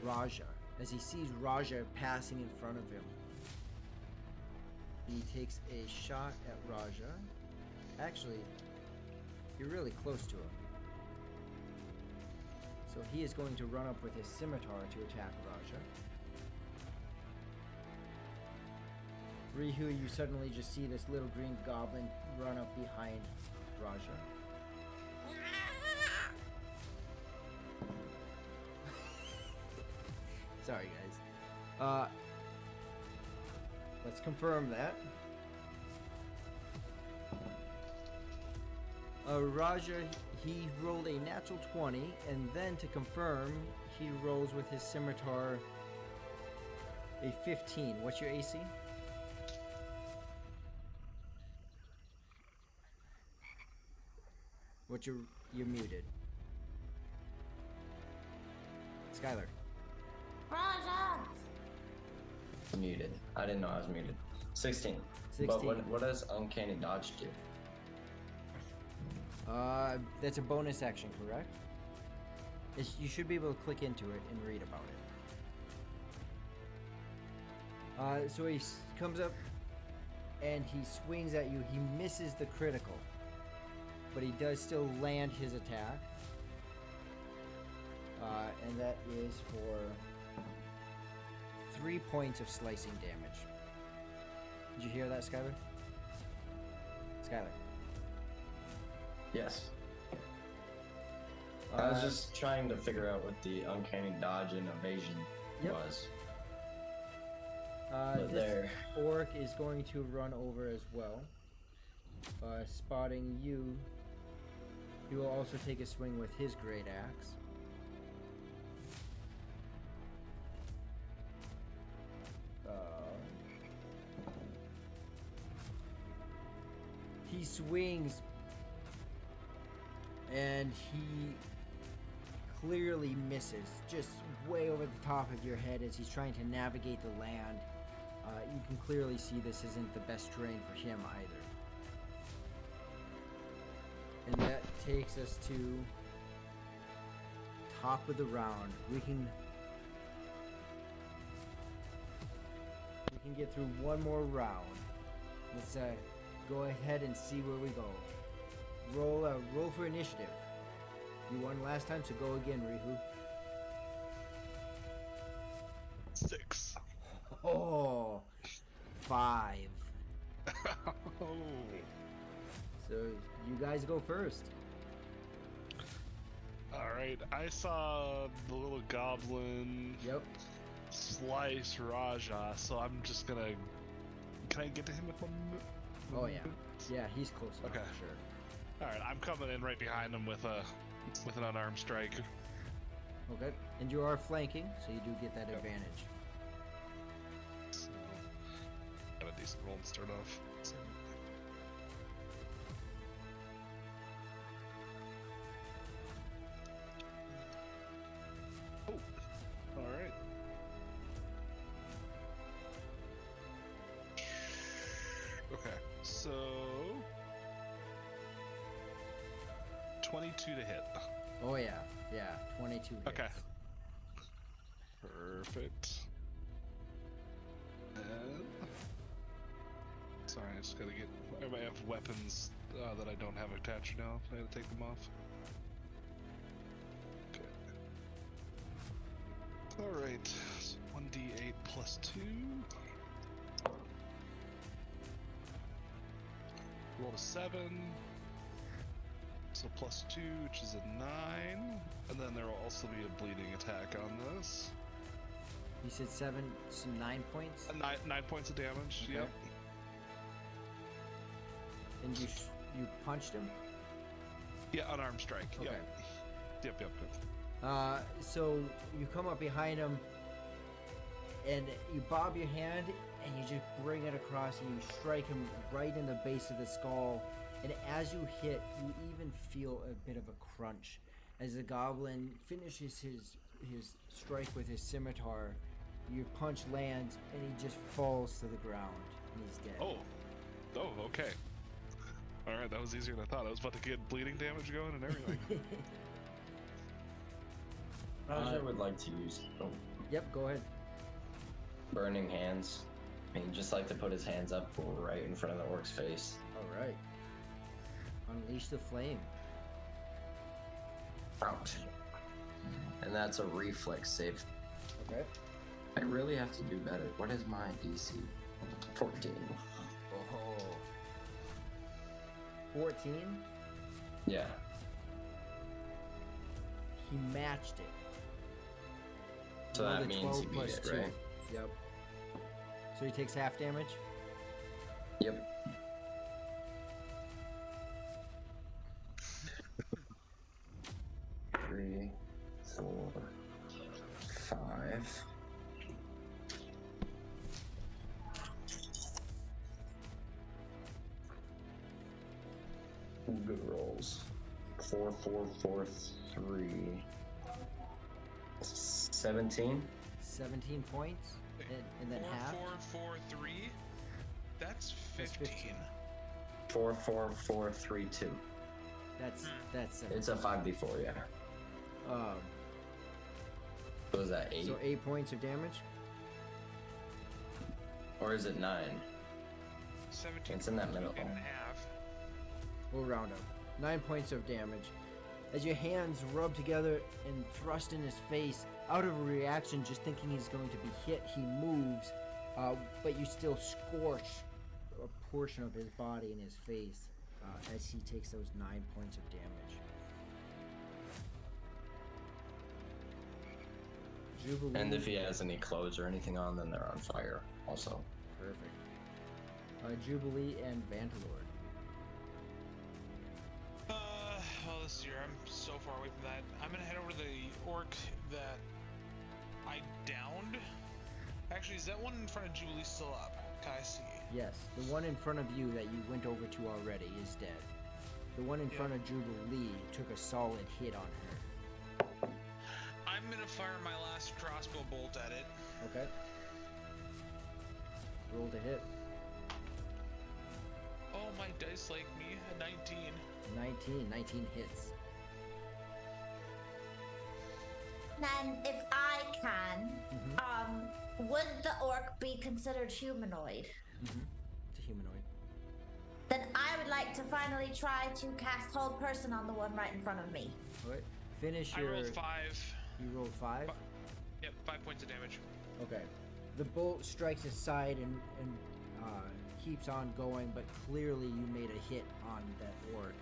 Raja as he sees Raja passing in front of him. He takes a shot at Raja. Actually, you're really close to him. So he is going to run up with his scimitar to attack Raja. Rihu, you suddenly just see this little green goblin run up behind Raja. Sorry, guys. Let's confirm that. Raja, he rolled a natural 20, and then to confirm, he rolls with his scimitar a 15. What's your AC? You're muted. Skylar. Raja! Muted. I didn't know I was muted. 16. 16. But what does Uncanny Dodge do? That's a bonus action, correct? You should be able to click into it and read about it. So he comes up and he swings at you. He misses the critical, but he does still land his attack. And that is for 3 points of slicing damage. Did you hear that, Skylar? Skylar. Yes. I was just trying to figure out what the Uncanny Dodge and Evasion was. But This orc is going to run over as well. Spotting you, he will also take a swing with his great axe. He swings, and he clearly misses, just way over the top of your head as he's trying to navigate the land. You can clearly see this isn't the best terrain for him either. And that takes us to top of the round. We can get through one more round. Let's go ahead and see where we go. Roll for initiative. You won last time, so go again, Rihu. 6. Oh, 5. Oh. So you guys go first. Alright, I saw the little goblin Yep. slice Raja, so I'm just gonna... Can I get to him with one move? Oh yeah. Yeah, he's close enough Okay. for sure. Alright, I'm coming in right behind him with an unarmed strike. Okay. And you are flanking, so you do get that advantage. So, got a decent roll to start off. So. Oh, alright. Okay, so 22 to hit. Oh yeah. Yeah, 22 hits. Okay. Perfect. Sorry, I just gotta get. I might have weapons that I don't have attached now. I gotta take them off. Okay. Alright. So 1d8 plus 2. Roll a 7. So plus 2, which is a 9. And then there will also be a bleeding attack on this. You said 9 points? 9 points of damage, Okay. yep. And you punched him? Yeah, unarmed strike. Okay. Yep. So you come up behind him and you bob your hand and you just bring it across and you strike him right in the base of the skull. And as you hit, you even feel a bit of a crunch as the goblin finishes his strike with his scimitar. Your punch lands and he just falls to the ground and he's dead. Oh, okay. Alright, that was easier than I thought. I was about to get bleeding damage going and everything. Roger would like to use Yep, go ahead. burning hands. I mean, just like to put his hands up right in front of the orc's face. All right. Unleash the flame. Ouch. And that's a reflex save. Okay. I really have to do better. What is my DC? 14. Oh. 14? Yeah. He matched it. So Rolled that a means 12 he beat plus it, 2. right? Yep. So he takes half damage? Yep. Three, 4, 5. Good rolls. 4, 4, 4, 3. 17. 17 points? And then half? 4, 4, 3. That's 15. 4, 4, 4, 3, 2. That's It's a 5d4, yeah. um, So is that 8? so 8 points of damage? Or is it 9? 17. It's in that middle. And a half. We'll round up. 9 points of damage. As your hands rub together and thrust in his face, out of a reaction, just thinking he's going to be hit, he moves, but you still scorch a portion of his body and his face as he takes those 9 points of damage. Jubilee. And if he has any clothes or anything on, then they're on fire also. Perfect. Jubilee and Vantalord. Well, this year I'm so far away from that. I'm gonna head over to the orc that I downed. Actually, is that one in front of Jubilee still up? Can I see? Yes, the one in front of you that you went over to already is dead. The one in front of Jubilee took a solid hit on her. I'm gonna fire my last crossbow bolt at it. Okay. Roll to hit. Oh, my dice like me. A 19. 19 hits. Then, if I can, would the orc be considered humanoid? It's a humanoid. Then I would like to finally try to cast Hold Person on the one right in front of me. Alright. Finish I your. rolled 5. You rolled 5? Yep, 5 points of damage. Okay. The bolt strikes his side and keeps on going, but clearly you made a hit on that orc.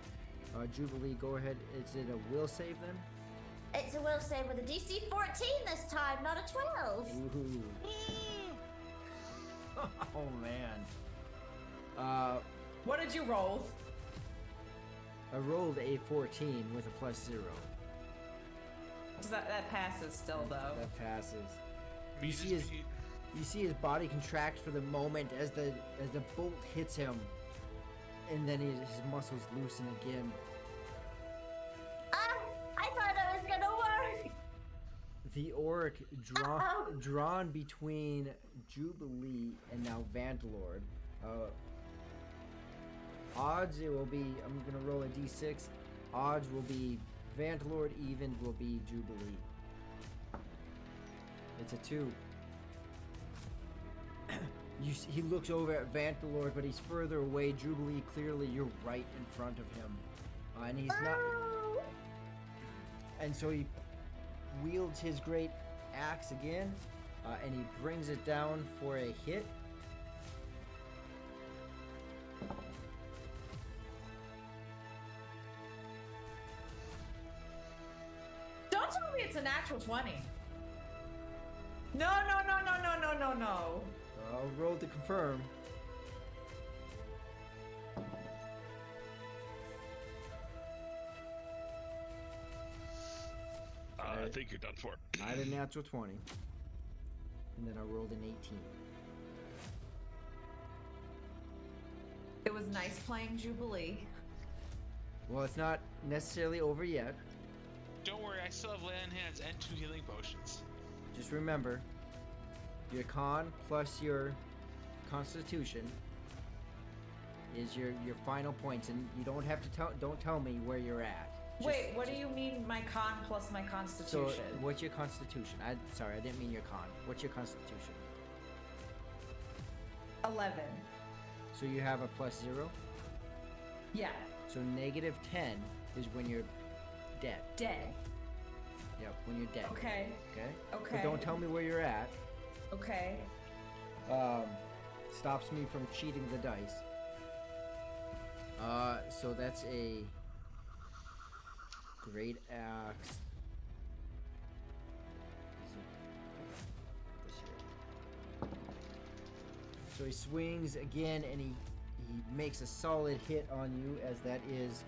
Jubilee, go ahead. Is it a will save then? It's a will save with a DC 14 this time, not a 12. Ooh. Oh man. What did you roll? I rolled a 14 with a +0. That passes still though. That passes. Me You just see his beat- you see his body contract for the moment as the bolt hits him, and then his muscles loosen again. Ah, I thought it was gonna work. The orc drawn between Jubilee and now Vantalord. Odds it will be. I'm gonna roll a d6. Odds will be Vantalord. Even will be Jubilee. It's a 2. He looks over at Vantalord, but he's further away. Jubilee, clearly you're right in front of him, and he's not. And so he wields his great axe again, and he brings it down for a hit. Don't tell me it's a natural 20. No, no, no, no, no, no, no, no. I'll roll to confirm. I think you're done for. I had a natural 20, and then I rolled an 18. It was nice playing Jubilee. Well, it's not necessarily over yet. Don't worry, I still have lay on hands and 2 healing potions. Just remember, your con plus your constitution is your final points, and you don't have to don't tell me where you're at. Wait, what do you mean my con plus my So, constitution? what's your constitution? Sorry, I didn't mean your con. What's your constitution? 11. So you have a +0. Yeah, So -10 is when you're dead. dead. Yep, when you're dead. Okay, Okay. okay. But don't tell me where you're at. Okay. Stops me from cheating the dice. So that's a great axe. This here. So he swings again, and he makes a solid hit on you, as that is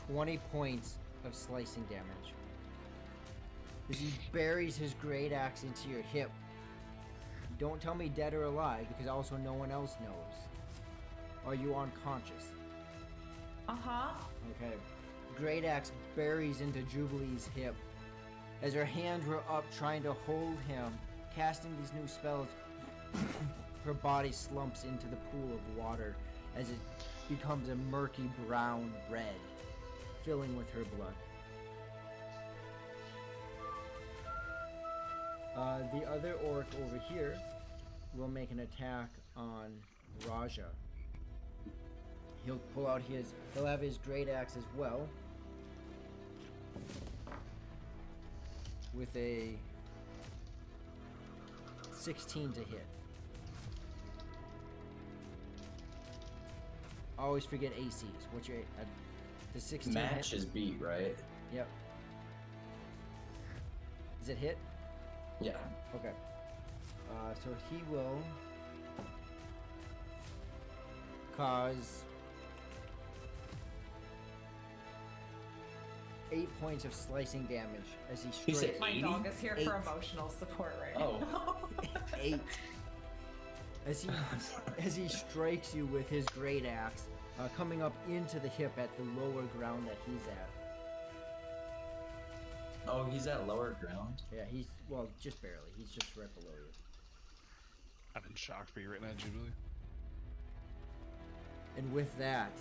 20 points of slicing damage. As he buries his great axe into your hip. Don't tell me dead or alive, because also no one else knows. Are you unconscious? Uh-huh. Okay. Great axe buries into Jubilee's hip. As her hands were up trying to hold him, casting these new spells, her body slumps into the pool of water as it becomes a murky brown red, filling with her blood. The other orc over here will make an attack on Raja. He'll have his great axe as well. With a 16 to hit. I always forget ACs. What's your the 16 Match hit? is beat, right? Yep. Does it hit? Yeah. Okay. So he will cause 8 points of slicing damage as he You said strikes. My 80? dog is here for 8. emotional support right Oh. now. 8. As he strikes you with his great axe, coming up into the hip at the lower ground that he's at. Oh, he's at lower ground. Yeah, just barely. He's just right below you. I'm in shock for you right now, Jubilee. And with that,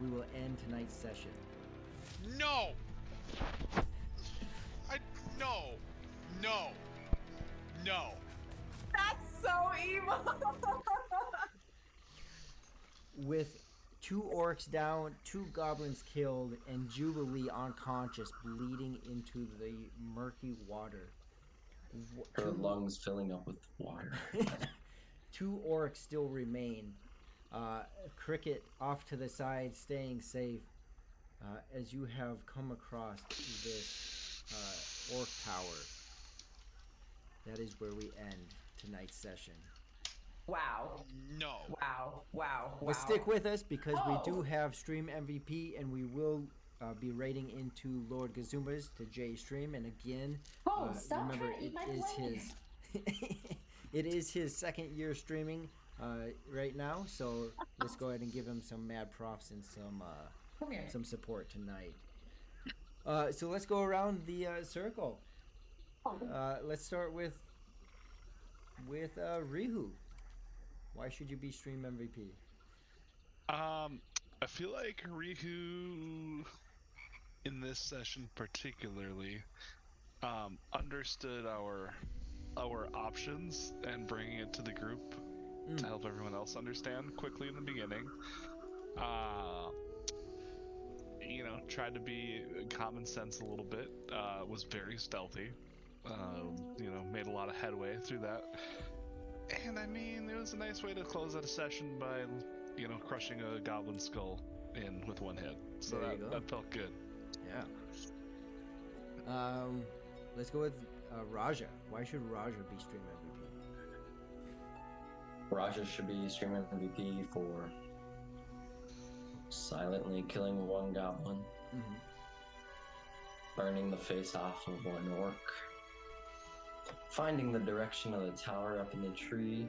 we will end tonight's session. No! No! No! No! That's so evil. With 2 orcs down, 2 goblins killed, and Jubilee unconscious, bleeding into the murky water. Her lungs filling up with water. 2 orcs still remain. Cricket off to the side, staying safe. As you have come across this orc tower, that is where we end tonight's session. Wow. No. Wow. Wow. Wow. But stick with us, because we do Oh. have stream MVP, and we will be raiding into Lord Gazuma's to Jay's stream. And again, Oh, stop remember trying to eat my it is plate. it is his 2nd year streaming right now. So let's go ahead and give him some mad props and Come here. some support tonight. So let's go around the circle. Let's start with Rihu. Why should you be stream MVP? I feel like Riku in this session particularly understood our options and bringing it to the group to help everyone else understand quickly in the beginning. Tried to be common sense a little bit. Was very stealthy. Made a lot of headway through that. And I mean, it was a nice way to close out a session by, crushing a goblin skull in with one hit. So that felt good. Yeah. Let's go with Raja. Why should Raja be stream MVP? Raja should be stream MVP for silently killing one goblin, burning the face off of one orc, finding the direction of the tower up in the tree.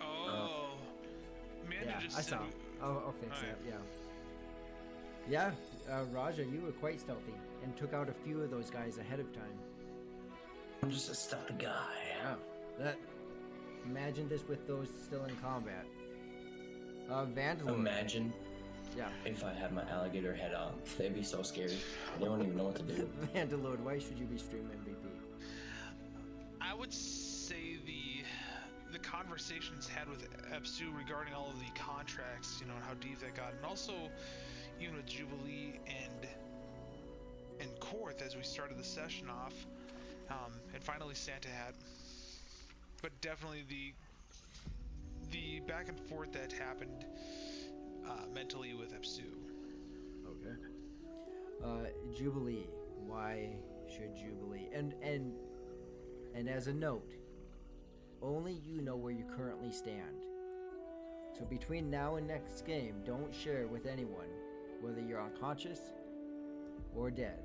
Oh, Amanda Yeah, just I said. saw. I'll fix Alright. that. Yeah. Yeah, Raja, you were quite stealthy and took out a few of those guys ahead of time. I'm just a stealthy guy. Yeah. Imagine this with those still in combat. Vandal. Imagine Yeah. if I had my alligator head on. They'd be so scared. They don't even know what to do. Vandalord, why should you be stream MVP? I would say the conversations had with Epsu regarding all of the contracts, and how deep that got, and also even with Jubilee and Korth as we started the session off, and finally Santa Hat. But definitely the back and forth that happened mentally with Epsu. Okay. Jubilee. Why should Jubilee? And as a note, only you know where you currently stand. So between now and next game, don't share with anyone whether you're unconscious or dead.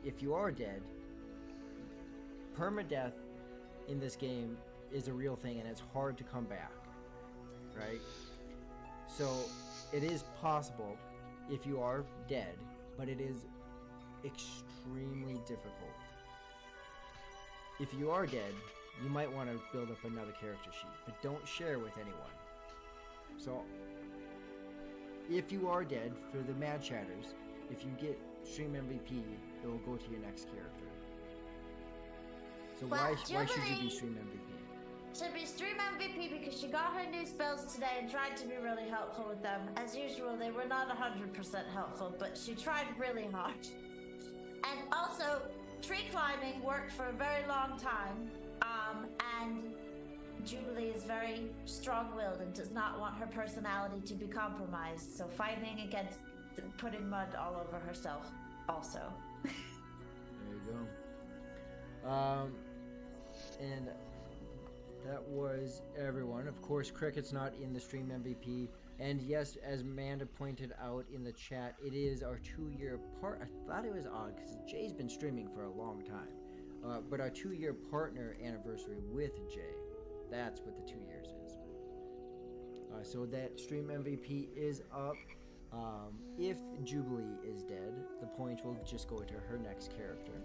If you are dead, permadeath in this game is a real thing and it's hard to come back, right? So it is possible if you are dead, but it is extremely difficult. If you are dead, you might want to build up another character sheet, but don't share with anyone. So if you are dead, for the Mad Chatters, if you get stream MVP, it will go to your next character. So why should you be stream MVP? Should be stream MVP because she got her new spells today and tried to be really helpful with them. As usual, they were not 100% helpful, but she tried really hard. And also, tree climbing worked for a very long time. And Jubilee is very strong-willed and does not want her personality to be compromised. So fighting against putting mud all over herself also. There you go. And that was everyone. Of course, Cricket's not in the stream MVP. And yes, as Amanda pointed out in the chat, it is our 2-year part. I thought it was odd because Jay's been streaming for a long time. But our 2-year partner anniversary with Jay. That's what the 2 years is. So that stream MVP is up. If Jubilee is dead, the points will just go to her next character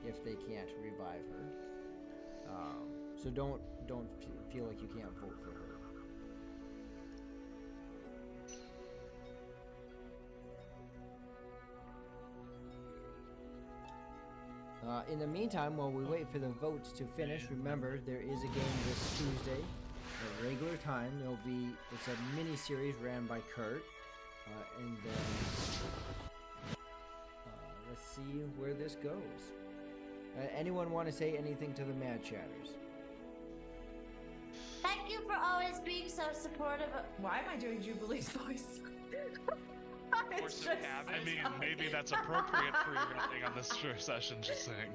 if they can't revive her. So don't feel like you can't vote for her. In the meantime, while we wait for the votes to finish, remember there is a game this Tuesday at regular time. It's a mini series ran by Kurt, and then let's see where this goes. Anyone want to say anything to the Mad Chatters? Thank you for always being so supportive of... Why am I doing Jubilee's voice? Force of habit. I mean, maybe that's appropriate for your thing on this session, just saying.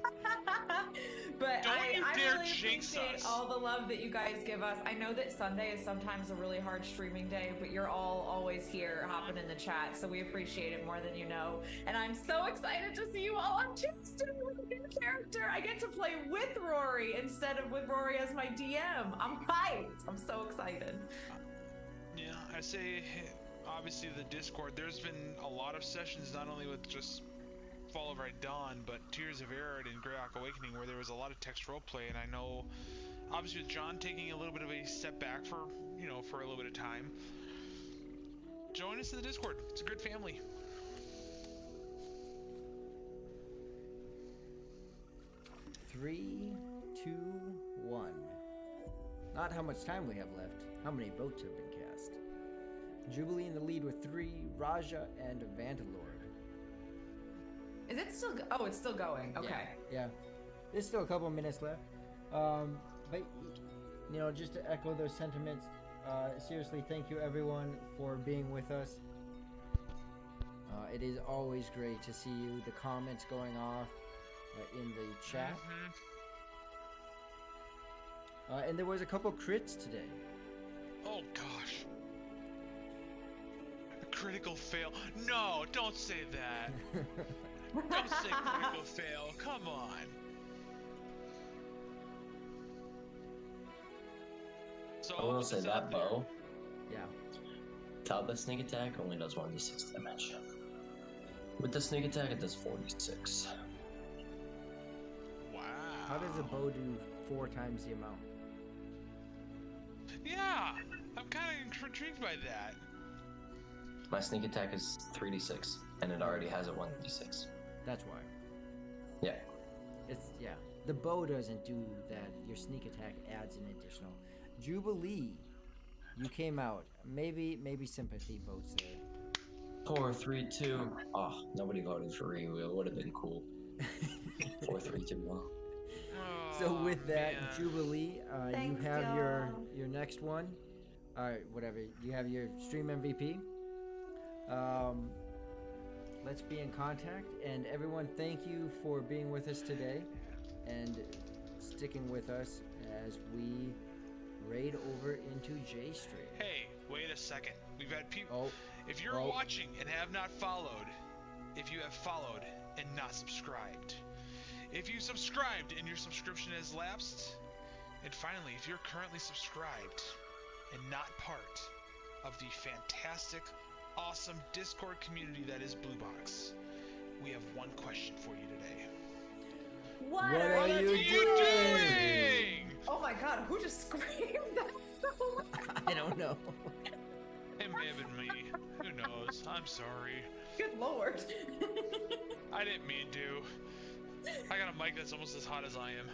But I dare really jinx appreciate us. all the love that you guys give us. I know that Sunday is sometimes a really hard streaming day, but you're all always here hopping in the chat, so we appreciate it more than you know. And I'm so excited to see you all on Tuesday with a new character. I get to play with Rory instead of with Rory as my DM. I'm hyped. I'm so excited. Yeah, I say, obviously the Discord, there's been a lot of sessions, not only with just Fall of Right Dawn, but Tears of Erod and Greyhawk Awakening, where there was a lot of text roleplay, and I know, obviously with John taking a little bit of a step back for a little bit of time, join us in the Discord. It's a good family. 3, 2, 1. Not how much time we have left. How many votes have been cast? Jubilee in the lead with 3, Raja and Vantalord. Is it still? Oh, it's still going. Okay. Yeah. There's still a couple minutes left. But, just to echo those sentiments, seriously, thank you everyone for being with us. It is always great to see you. The comments going off in the chat. And there was a couple crits today. Oh gosh. A critical fail. No, don't say that. Don't say critical fail. Come on. So I will say that bow, Yeah. without the sneak attack, only does 1d6 damage. With the sneak attack, it does 46. Wow. How does a bow do 4 times the amount? Yeah, I'm kind of intrigued by that. My sneak attack is 3d6, and it already has a 1d6. That's why. Yeah. Yeah. The bow doesn't do that. Your sneak attack adds an additional. Jubilee, you came out. Maybe sympathy votes there. 4, 3, 2. Oh, nobody voted for Ryu. It would have been cool. 4, 3, 2, 1. So with that, man. Jubilee, you Thanks, have your y'all. next one. All right, whatever. You have your stream MVP. Let's be in contact, and everyone, thank you for being with us today and sticking with us as we raid over into J Stream. Hey, wait a second. We've had people. Oh, If you're watching and have not followed, if you have followed and not subscribed, if you subscribed and your subscription has lapsed, and finally, if you're currently subscribed and not part of the fantastic, awesome Discord community that is Blue Box, we have one question for you today. What What are are you you doing? Oh my God! Who just screamed? That's so loud. I don't know. It may have been me. Who knows? I'm sorry. Good Lord. I didn't mean to. I got a mic that's almost as hot as I am.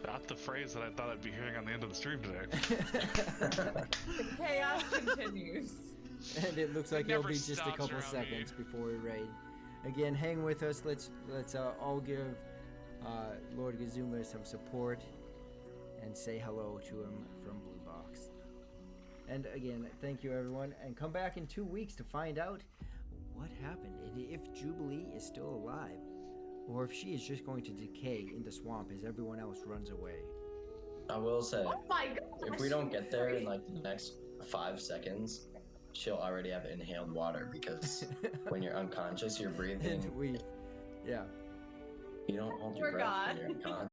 Not the phrase that I thought I'd be hearing on the end of the stream today. The chaos continues. And it looks like It it'll never be just a stops couple around me. seconds before we raid. Again, hang with us. Let's all give Lord Gazuma some support and say hello to him from Blue Box. And again, thank you everyone, and come back in 2 weeks to find out what happened and if Jubilee is still alive, or if she is just going to decay in the swamp as everyone else runs away. I will say, Oh my God. if we don't get there in like the next 5 seconds, she'll already have inhaled water because when you're unconscious, you're breathing. And yeah. You don't hold your We're breath gone. when you're unconscious.